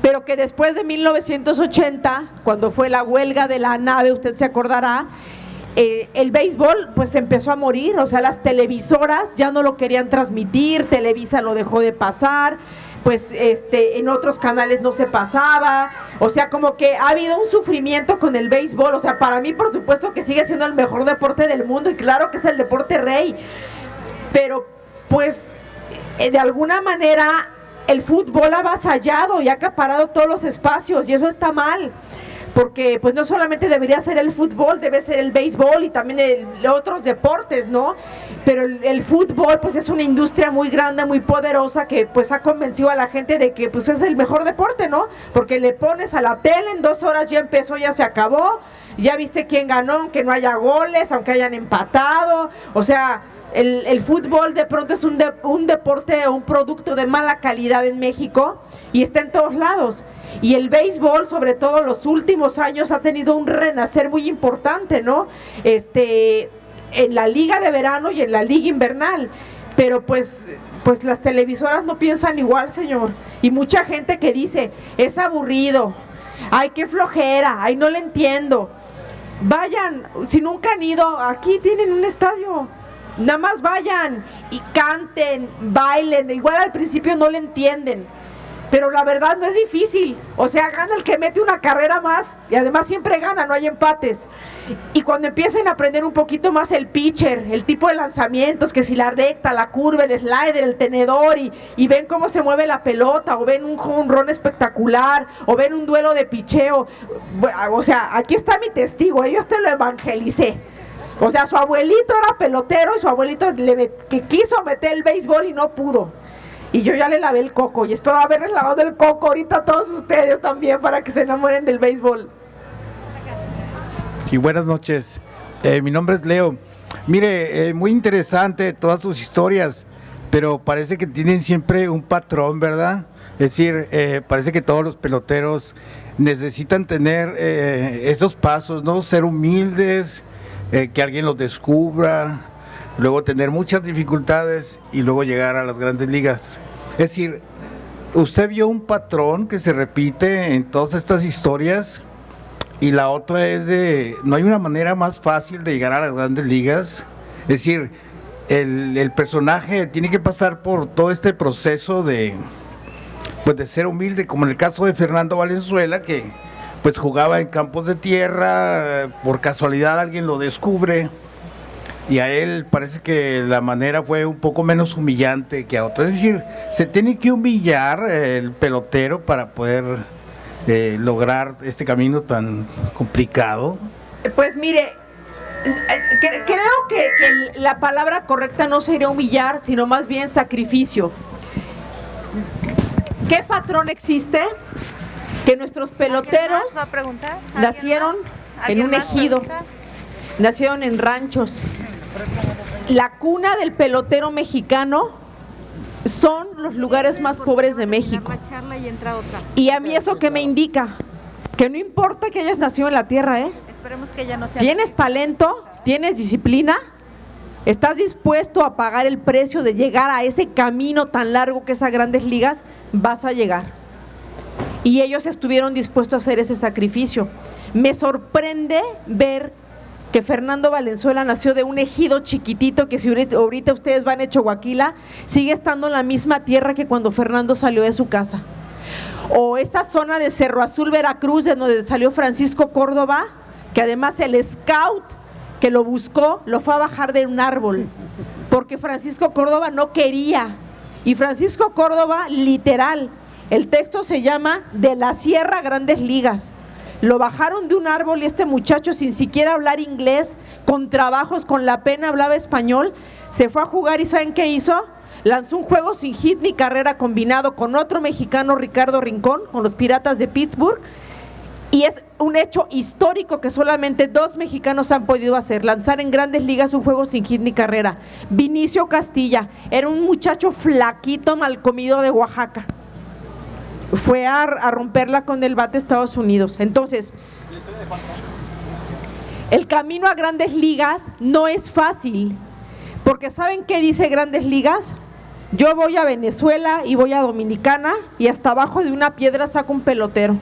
Pero que después de 1980, cuando fue la huelga de la nave, usted se acordará, el béisbol pues empezó a morir, o sea, las televisoras ya no lo querían transmitir, Televisa lo dejó de pasar, pues en otros canales no se pasaba, o sea, como que ha habido un sufrimiento con el béisbol. O sea, para mí por supuesto que sigue siendo el mejor deporte del mundo y claro que es el deporte rey, pero pues de alguna manera el fútbol ha avasallado y ha acaparado todos los espacios y eso está mal. Porque pues no solamente debería ser el fútbol, debe ser el béisbol y también otros deportes, ¿no? Pero el fútbol pues es una industria muy grande, muy poderosa que pues ha convencido a la gente de que pues es el mejor deporte, ¿no? Porque le pones a la tele, en 2 horas ya empezó, ya se acabó, ya viste quién ganó, aunque no haya goles, aunque hayan empatado, o sea, el fútbol de pronto es un deporte, un producto de mala calidad en México y está en todos lados. Y el béisbol, sobre todo los últimos años, ha tenido un renacer muy importante, ¿no? En la liga de verano y en la liga invernal. Pero pues las televisoras no piensan igual, señor. Y mucha gente que dice, es aburrido, ay, qué flojera, ay, no le entiendo. Vayan, si nunca han ido, aquí tienen un estadio. Nada más vayan y canten, bailen. Igual al principio no le entienden, pero la verdad no es difícil. O sea, gana el que mete una carrera más y además siempre gana, no hay empates. Y cuando empiecen a aprender un poquito más el pitcher, el tipo de lanzamientos, que si la recta, la curva, el slider, el tenedor, y ven cómo se mueve la pelota, o ven un home run espectacular, o ven un duelo de picheo. O sea, aquí está mi testigo, yo te lo evangelicé. O sea, su abuelito era pelotero y su abuelito que quiso meter el béisbol y no pudo. Y yo ya le lavé el coco y espero haberles lavado el coco ahorita a todos ustedes también para que se enamoren del béisbol. Sí, buenas noches. Mi nombre es Leo. Mire, muy interesante todas sus historias, pero parece que tienen siempre un patrón, ¿verdad? Es decir, parece que todos los peloteros necesitan tener esos pasos, ¿no? Ser humildes, que alguien los descubra, luego tener muchas dificultades y luego llegar a las grandes ligas. Es decir, usted vio un patrón que se repite en todas estas historias y la otra es no hay una manera más fácil de llegar a las grandes ligas. Es decir, el personaje tiene que pasar por todo este proceso de ser humilde, como en el caso de Fernando Valenzuela, que pues jugaba en campos de tierra, por casualidad alguien lo descubre y a él parece que la manera fue un poco menos humillante que a otros. Es decir, se tiene que humillar el pelotero para poder lograr este camino tan complicado. Pues mire, creo que la palabra correcta no sería humillar, sino más bien sacrificio. ¿Qué patrón existe? Que nuestros peloteros nacieron en un ejido, nacieron en ranchos. La cuna del pelotero mexicano son los lugares más pobres de México. Y a mí eso que me indica, que no importa que hayas nacido en la tierra, Esperemos que ya no sea. ¿Tienes talento? ¿Tienes disciplina? ¿Estás dispuesto a pagar el precio de llegar a ese camino tan largo que es a Grandes Ligas? Vas a llegar. Y ellos estuvieron dispuestos a hacer ese sacrificio. Me sorprende ver que Fernando Valenzuela nació de un ejido chiquitito que si ahorita ustedes van a Chihuahua, sigue estando en la misma tierra que cuando Fernando salió de su casa. O esa zona de Cerro Azul, Veracruz, de donde salió Francisco Córdoba, que además el scout que lo buscó lo fue a bajar de un árbol, porque Francisco Córdoba no quería. Y Francisco Córdoba, literal, el texto se llama De la Sierra a Grandes Ligas. Lo bajaron de un árbol y este muchacho, sin siquiera hablar inglés, con trabajos, con la pena hablaba español, se fue a jugar y ¿saben qué hizo? Lanzó un juego sin hit ni carrera combinado con otro mexicano, Ricardo Rincón, con los Piratas de Pittsburgh. Y es un hecho histórico que solamente 2 mexicanos han podido hacer, lanzar en Grandes Ligas un juego sin hit ni carrera. Vinicio Castilla, era un muchacho flaquito, mal comido de Oaxaca. Fue a romperla con el bate Estados Unidos. Entonces, el camino a Grandes Ligas no es fácil, porque ¿saben qué dice Grandes Ligas? Yo voy a Venezuela y voy a Dominicana y hasta abajo de una piedra saco un pelotero.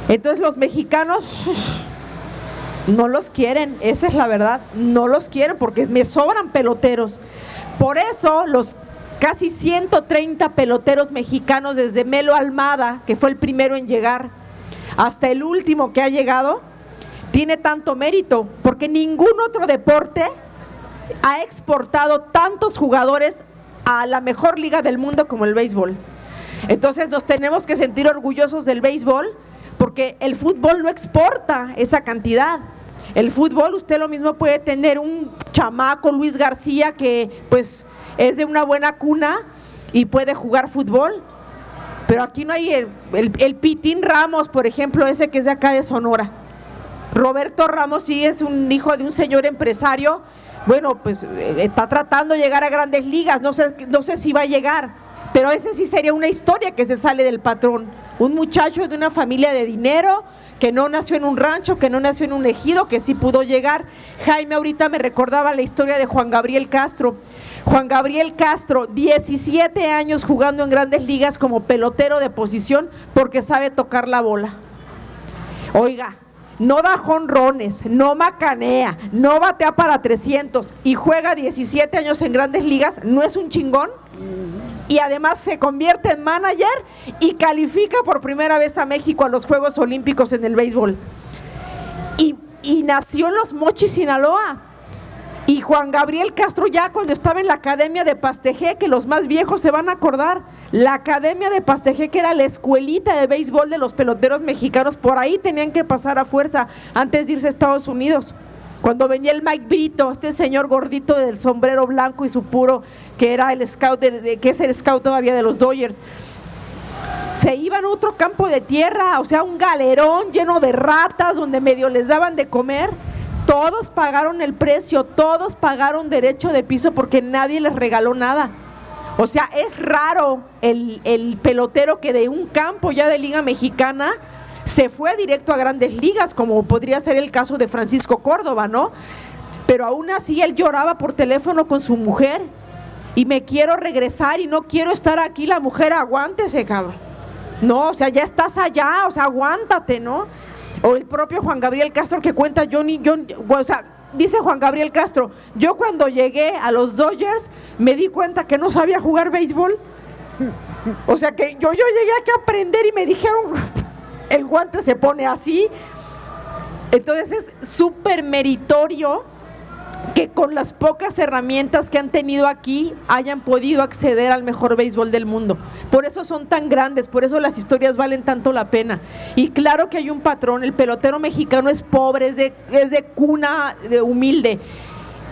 Entonces los mexicanos no los quieren, esa es la verdad, no los quieren porque me sobran peloteros. Por eso los casi 130 peloteros mexicanos, desde Melo Almada, que fue el primero en llegar, hasta el último que ha llegado, tiene tanto mérito, porque ningún otro deporte ha exportado tantos jugadores a la mejor liga del mundo como el béisbol. Entonces nos tenemos que sentir orgullosos del béisbol, porque el fútbol no exporta esa cantidad. El fútbol, usted lo mismo puede tener un chamaco, Luis García, que pues es de una buena cuna y puede jugar fútbol, pero aquí no hay el Pitín Ramos, por ejemplo, ese que es de acá de Sonora. Roberto Ramos sí es un hijo de un señor empresario, bueno, pues está tratando de llegar a Grandes Ligas, no sé si va a llegar, pero ese sí sería una historia que se sale del patrón. Un muchacho de una familia de dinero, que no nació en un rancho, que no nació en un ejido, que sí pudo llegar. Jaime ahorita me recordaba la historia de Juan Gabriel Castro. Juan Gabriel Castro, 17 años jugando en Grandes Ligas como pelotero de posición porque sabe tocar la bola. Oiga, no da jonrones, no macanea, no batea para 300 y juega 17 años en Grandes Ligas, ¿no es un chingón? Y además se convierte en manager y califica por primera vez a México a los Juegos Olímpicos en el béisbol. Y nació en Los Mochis, Sinaloa. Y Juan Gabriel Castro, ya cuando estaba en la Academia de Pastejé, que los más viejos se van a acordar, la Academia de Pastejé, que era la escuelita de béisbol de los peloteros mexicanos, por ahí tenían que pasar a fuerza antes de irse a Estados Unidos. Cuando venía el Mike Brito, este señor gordito del sombrero blanco y su puro, que era el scout, que es el scout todavía de los Dodgers, se iban a otro campo de tierra, o sea, un galerón lleno de ratas, donde medio les daban de comer. Todos pagaron el precio, todos pagaron derecho de piso porque nadie les regaló nada. O sea, es raro el pelotero que de un campo ya de Liga Mexicana se fue directo a Grandes Ligas, como podría ser el caso de Francisco Córdoba, ¿no? Pero aún así él lloraba por teléfono con su mujer y me quiero regresar y no quiero estar aquí. La mujer, aguántese, cabrón. No, o sea, ya estás allá, o sea, aguántate, ¿no? O el propio Juan Gabriel Castro que cuenta o sea, dice Juan Gabriel Castro, yo cuando llegué a los Dodgers me di cuenta que no sabía jugar béisbol. O sea que yo llegué aquí a aprender y me dijeron, el guante se pone así. Entonces es súper meritorio que con las pocas herramientas que han tenido aquí hayan podido acceder al mejor béisbol del mundo. Por eso son tan grandes, por eso las historias valen tanto la pena. Y claro que hay un patrón, el pelotero mexicano es pobre, es de cuna humilde,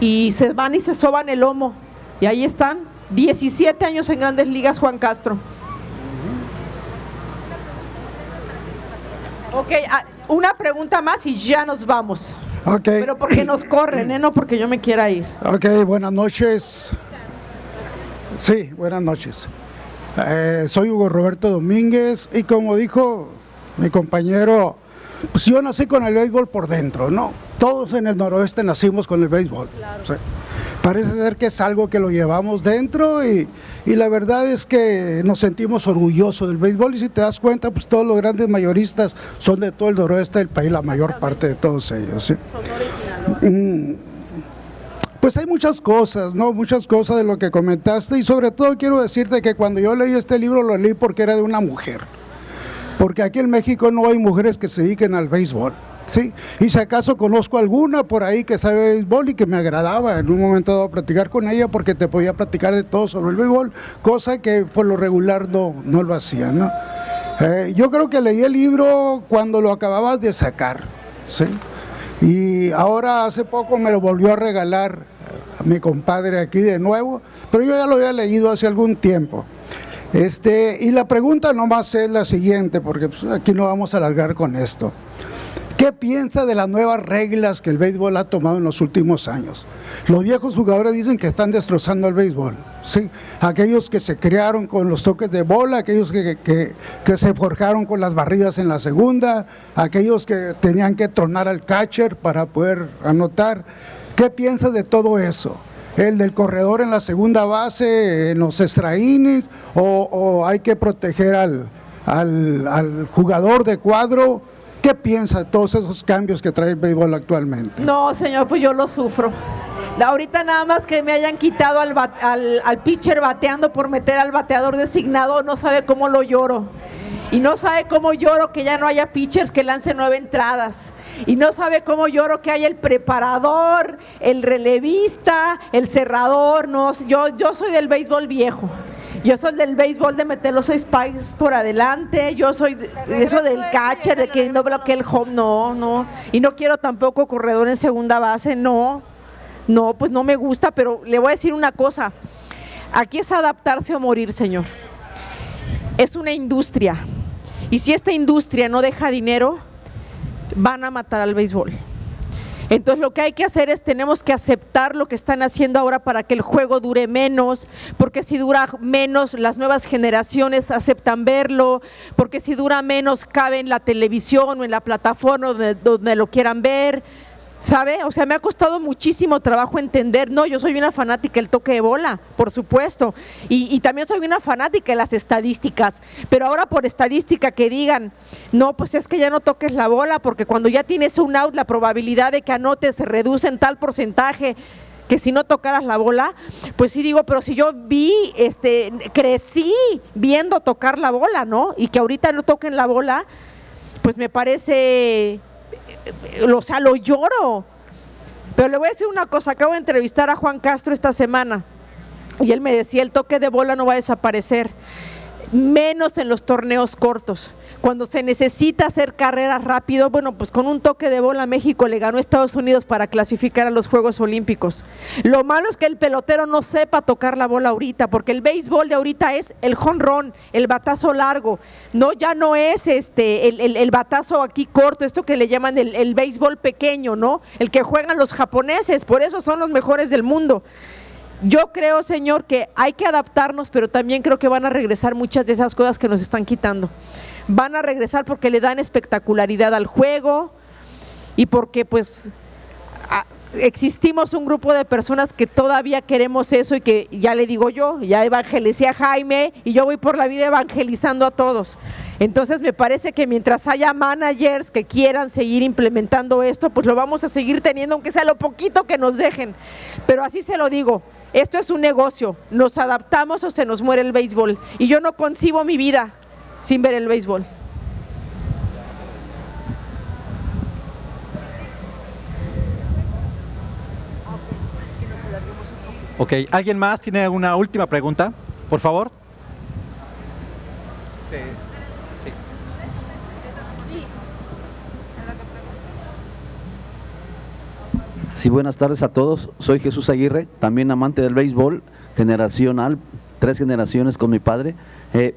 y se van y se soban el lomo, y ahí están, 17 años en Grandes Ligas, Juan Castro. Ok, una pregunta más y ya nos vamos. Ok. Pero porque nos corren, no porque yo me quiera ir. Ok, buenas noches. Sí, buenas noches. Soy Hugo Roberto Domínguez y como dijo mi compañero, pues yo nací con el béisbol por dentro, ¿no? Todos en el noroeste nacimos con el béisbol. Claro. Sí. Parece ser que es algo que lo llevamos dentro y la verdad es que nos sentimos orgullosos del béisbol y si te das cuenta, pues todos los grandes mayoristas son de todo el noroeste del país, la mayor parte de todos ellos, ¿sí? Pues hay muchas cosas, ¿no? Muchas cosas de lo que comentaste y sobre todo quiero decirte que cuando yo leí este libro lo leí porque era de una mujer, porque aquí en México no hay mujeres que se dediquen al béisbol. Sí, y si acaso conozco alguna por ahí que sabe béisbol y que me agradaba en un momento dado platicar con ella porque te podía platicar de todo sobre el béisbol, cosa que por lo regular no lo hacía, ¿no? Yo creo que leí el libro cuando lo acababas de sacar, ¿sí? Y ahora hace poco me lo volvió a regalar a mi compadre aquí de nuevo, pero yo ya lo había leído hace algún tiempo. Y la pregunta nomás es la siguiente, porque pues, aquí no vamos a alargar con esto. ¿Qué piensa de las nuevas reglas que el béisbol ha tomado en los últimos años? Los viejos jugadores dicen que están destrozando el béisbol, ¿sí? Aquellos que se crearon con los toques de bola, aquellos que se forjaron con las barridas en la segunda, aquellos que tenían que tronar al catcher para poder anotar. ¿Qué piensa de todo eso? ¿El del corredor en la segunda base, en los extra innings, o hay que proteger al jugador de cuadro? ¿Qué piensa de todos esos cambios que trae el béisbol actualmente? No, señor, pues yo lo sufro. Ahorita nada más que me hayan quitado al pitcher bateando por meter al bateador designado, no sabe cómo lo lloro. Y no sabe cómo lloro que ya no haya pitchers que lancen 9 entradas. Y no sabe cómo lloro que haya el preparador, el relevista, el cerrador. No, yo soy del béisbol viejo. Yo soy del béisbol de meter los spikes por adelante, yo soy de eso del catcher, de que no bloquee el home, no. Y no quiero tampoco corredor en segunda base, no, pues no me gusta, pero le voy a decir una cosa, aquí es adaptarse o morir, señor. Es una industria, y si esta industria no deja dinero, van a matar al béisbol. Entonces lo que hay que hacer es, tenemos que aceptar lo que están haciendo ahora para que el juego dure menos, porque si dura menos las nuevas generaciones aceptan verlo, porque si dura menos cabe en la televisión o en la plataforma donde lo quieran ver, ¿sabe? O sea, me ha costado muchísimo trabajo entender, no, yo soy una fanática del toque de bola, por supuesto, y también soy una fanática de las estadísticas, pero ahora por estadística que digan, no, pues es que ya no toques la bola, porque cuando ya tienes un out, la probabilidad de que anotes se reduce en tal porcentaje, que si no tocaras la bola, pues sí digo, pero si yo crecí viendo tocar la bola, ¿no? Y que ahorita no toquen la bola, pues me parece... O sea, lo lloro. Pero le voy a decir una cosa, acabo de entrevistar a Juan Castro esta semana y él me decía, el toque de bola no va a desaparecer, menos en los torneos cortos. Cuando se necesita hacer carreras rápido, bueno, pues con un toque de bola México le ganó a Estados Unidos para clasificar a los Juegos Olímpicos. Lo malo es que el pelotero no sepa tocar la bola ahorita, porque el béisbol de ahorita es el jonrón, el batazo largo, no, ya no es el batazo aquí corto, esto que le llaman el béisbol pequeño, ¿no? El que juegan los japoneses, por eso son los mejores del mundo. Yo creo, señor, que hay que adaptarnos, pero también creo que van a regresar muchas de esas cosas que nos están quitando. Van a regresar porque le dan espectacularidad al juego y porque pues existimos un grupo de personas que todavía queremos eso y que ya le digo yo, ya evangelicé a Jaime y yo voy por la vida evangelizando a todos. Entonces me parece que mientras haya managers que quieran seguir implementando esto, pues lo vamos a seguir teniendo, aunque sea lo poquito que nos dejen. Pero así se lo digo, esto es un negocio, nos adaptamos o se nos muere el béisbol. Y yo no concibo mi vida sin ver el béisbol. Ok, ¿alguien más tiene una última pregunta? Por favor. Sí. Sí, buenas tardes a todos. Soy Jesús Aguirre, también amante del béisbol, generacional, 3 generaciones con mi padre.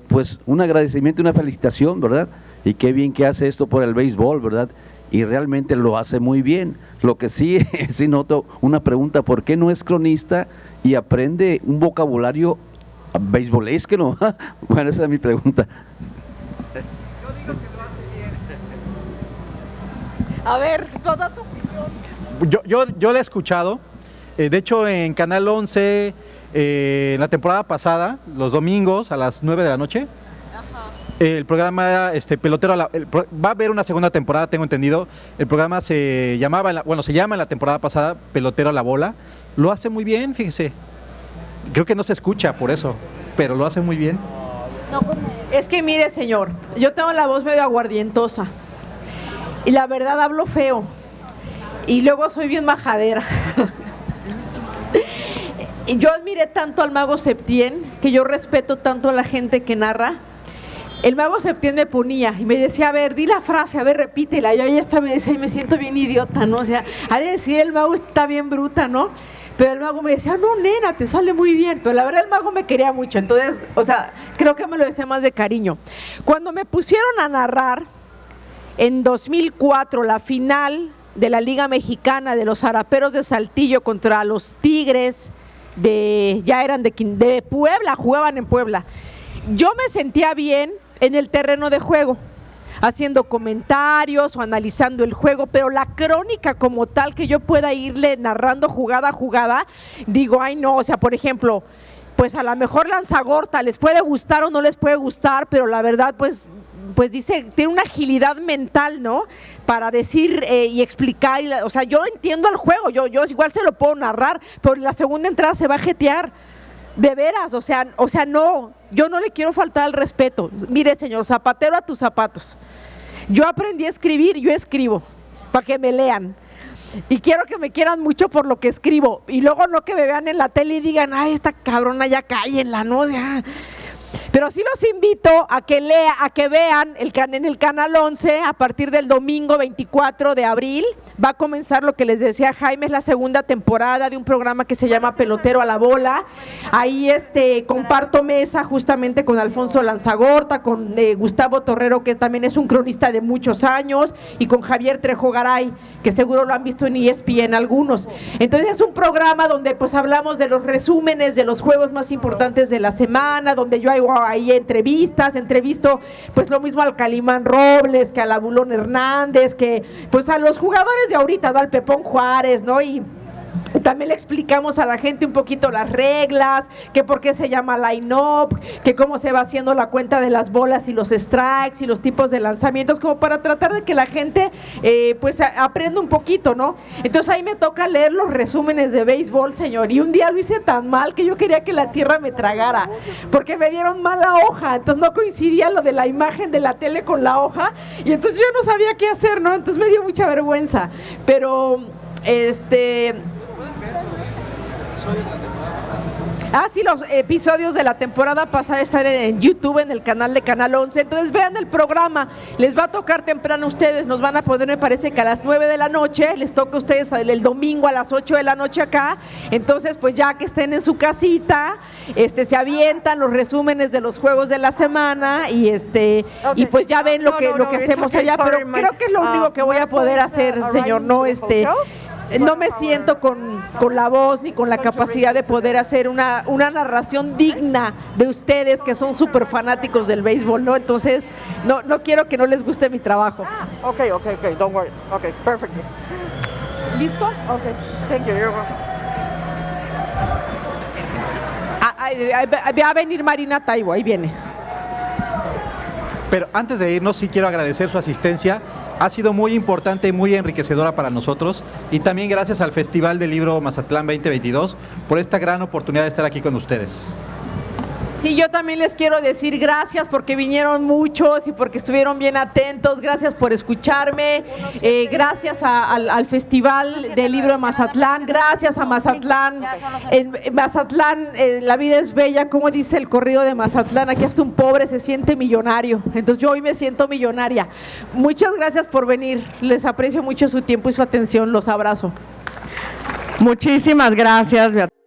Pues un agradecimiento y una felicitación, ¿verdad? Y qué bien que hace esto por el béisbol, ¿verdad? Y realmente lo hace muy bien. Lo que sí, sí noto una pregunta, ¿por qué no es cronista y aprende un vocabulario beisbolesco, no? Bueno, esa es mi pregunta. A ver, toda tu opinión. Yo la he escuchado, de hecho en Canal 11, en la temporada pasada, los domingos a las 9 de la noche, el programa Pelotero va a haber una segunda temporada, tengo entendido. El programa se llama en la temporada pasada Pelotero a la bola. Lo hace muy bien, fíjese. Creo que no se escucha por eso, pero lo hace muy bien. No, es que mire, señor, yo tengo la voz medio aguardientosa y la verdad hablo feo y luego soy bien majadera. Y yo admiré tanto al Mago Septién, que yo respeto tanto a la gente que narra. El Mago Septién me ponía y me decía, a ver, di la frase, a ver, repítela. Yo ahí hasta me decía, y me siento bien idiota, ¿no? O sea, ha de decir el Mago está bien bruta, ¿no? Pero el Mago me decía, no, nena, te sale muy bien. Pero la verdad el Mago me quería mucho, entonces, o sea, creo que me lo decía más de cariño. Cuando me pusieron a narrar en 2004 la final de la Liga Mexicana de los Zaraperos de Saltillo contra los Tigres ya eran de Puebla, jugaban en Puebla. Yo me sentía bien en el terreno de juego, haciendo comentarios o analizando el juego, pero la crónica como tal, que yo pueda irle narrando jugada a jugada, digo, ay no, o sea, por ejemplo, pues a lo mejor Lanzagorta les puede gustar o no les puede gustar, pero la verdad, pues dice, tiene una agilidad mental, ¿no? Para decir y explicar, o sea, yo entiendo el juego, yo igual se lo puedo narrar, pero en la segunda entrada se va a jetear. De veras, o sea, no, yo no le quiero faltar al respeto. Mire, señor, zapatero a tus zapatos. Yo aprendí a escribir, yo escribo, para que me lean. Y quiero que me quieran mucho por lo que escribo. Y luego no que me vean en la tele y digan, ay, esta cabrona ya cállenla, ¿no? Ya. Pero sí los invito a que vean en el Canal 11 a partir del domingo 24 de abril. Va a comenzar lo que les decía Jaime, es la segunda temporada de un programa que se llama Pelotero a la bola. Ahí comparto mesa justamente con Alfonso Lanzagorta, con Gustavo Torrero, que también es un cronista de muchos años, y con Javier Trejo Garay, que seguro lo han visto en ESPN algunos. Entonces es un programa donde pues hablamos de los resúmenes de los juegos más importantes de la semana, donde yo hago ahí entrevisto pues lo mismo al Calimán Robles, que al Abulón Hernández, que pues a los jugadores de ahorita, ¿no? Al Pepón Juárez, ¿no? Y también le explicamos a la gente un poquito las reglas, que por qué se llama line-up, que cómo se va haciendo la cuenta de las bolas y los strikes y los tipos de lanzamientos, como para tratar de que la gente pues aprenda un poquito, ¿no? Entonces ahí me toca leer los resúmenes de béisbol, señor, y un día lo hice tan mal que yo quería que la tierra me tragara, porque me dieron mal la hoja, entonces no coincidía lo de la imagen de la tele con la hoja, y entonces yo no sabía qué hacer, ¿no? Entonces me dio mucha vergüenza, pero sí, los episodios de la temporada pasada están en YouTube, en el canal de Canal 11, entonces vean el programa, les va a tocar temprano a ustedes, nos van a poner, me parece que a las 9 de la noche, les toca a ustedes el domingo a las 8 de la noche acá, entonces pues ya que estén en su casita, se avientan los resúmenes de los juegos de la semana y y pues ya ven lo que hacemos allá, pero creo que es lo único que voy a poder hacer, señor, no me siento con la voz ni con la capacidad de poder hacer una narración digna de ustedes que son súper fanáticos del béisbol, ¿no? Entonces, no quiero que no les guste mi trabajo. Okay, don't worry. Okay, perfect. ¿Listo? Okay. Va a venir Marina Taibo, ahí viene. Pero antes de irnos, sí quiero agradecer su asistencia. Ha sido muy importante y muy enriquecedora para nosotros. Y también gracias al Festival del Libro Mazatlán 2022 por esta gran oportunidad de estar aquí con ustedes. Sí, yo también les quiero decir gracias porque vinieron muchos y porque estuvieron bien atentos. Gracias por escucharme. Gracias al Festival del Libro de Mazatlán. Gracias a Mazatlán. En Mazatlán la vida es bella, como dice el corrido de Mazatlán. Aquí hasta un pobre se siente millonario. Entonces yo hoy me siento millonaria. Muchas gracias por venir. Les aprecio mucho su tiempo y su atención. Los abrazo. Muchísimas gracias, Beatriz.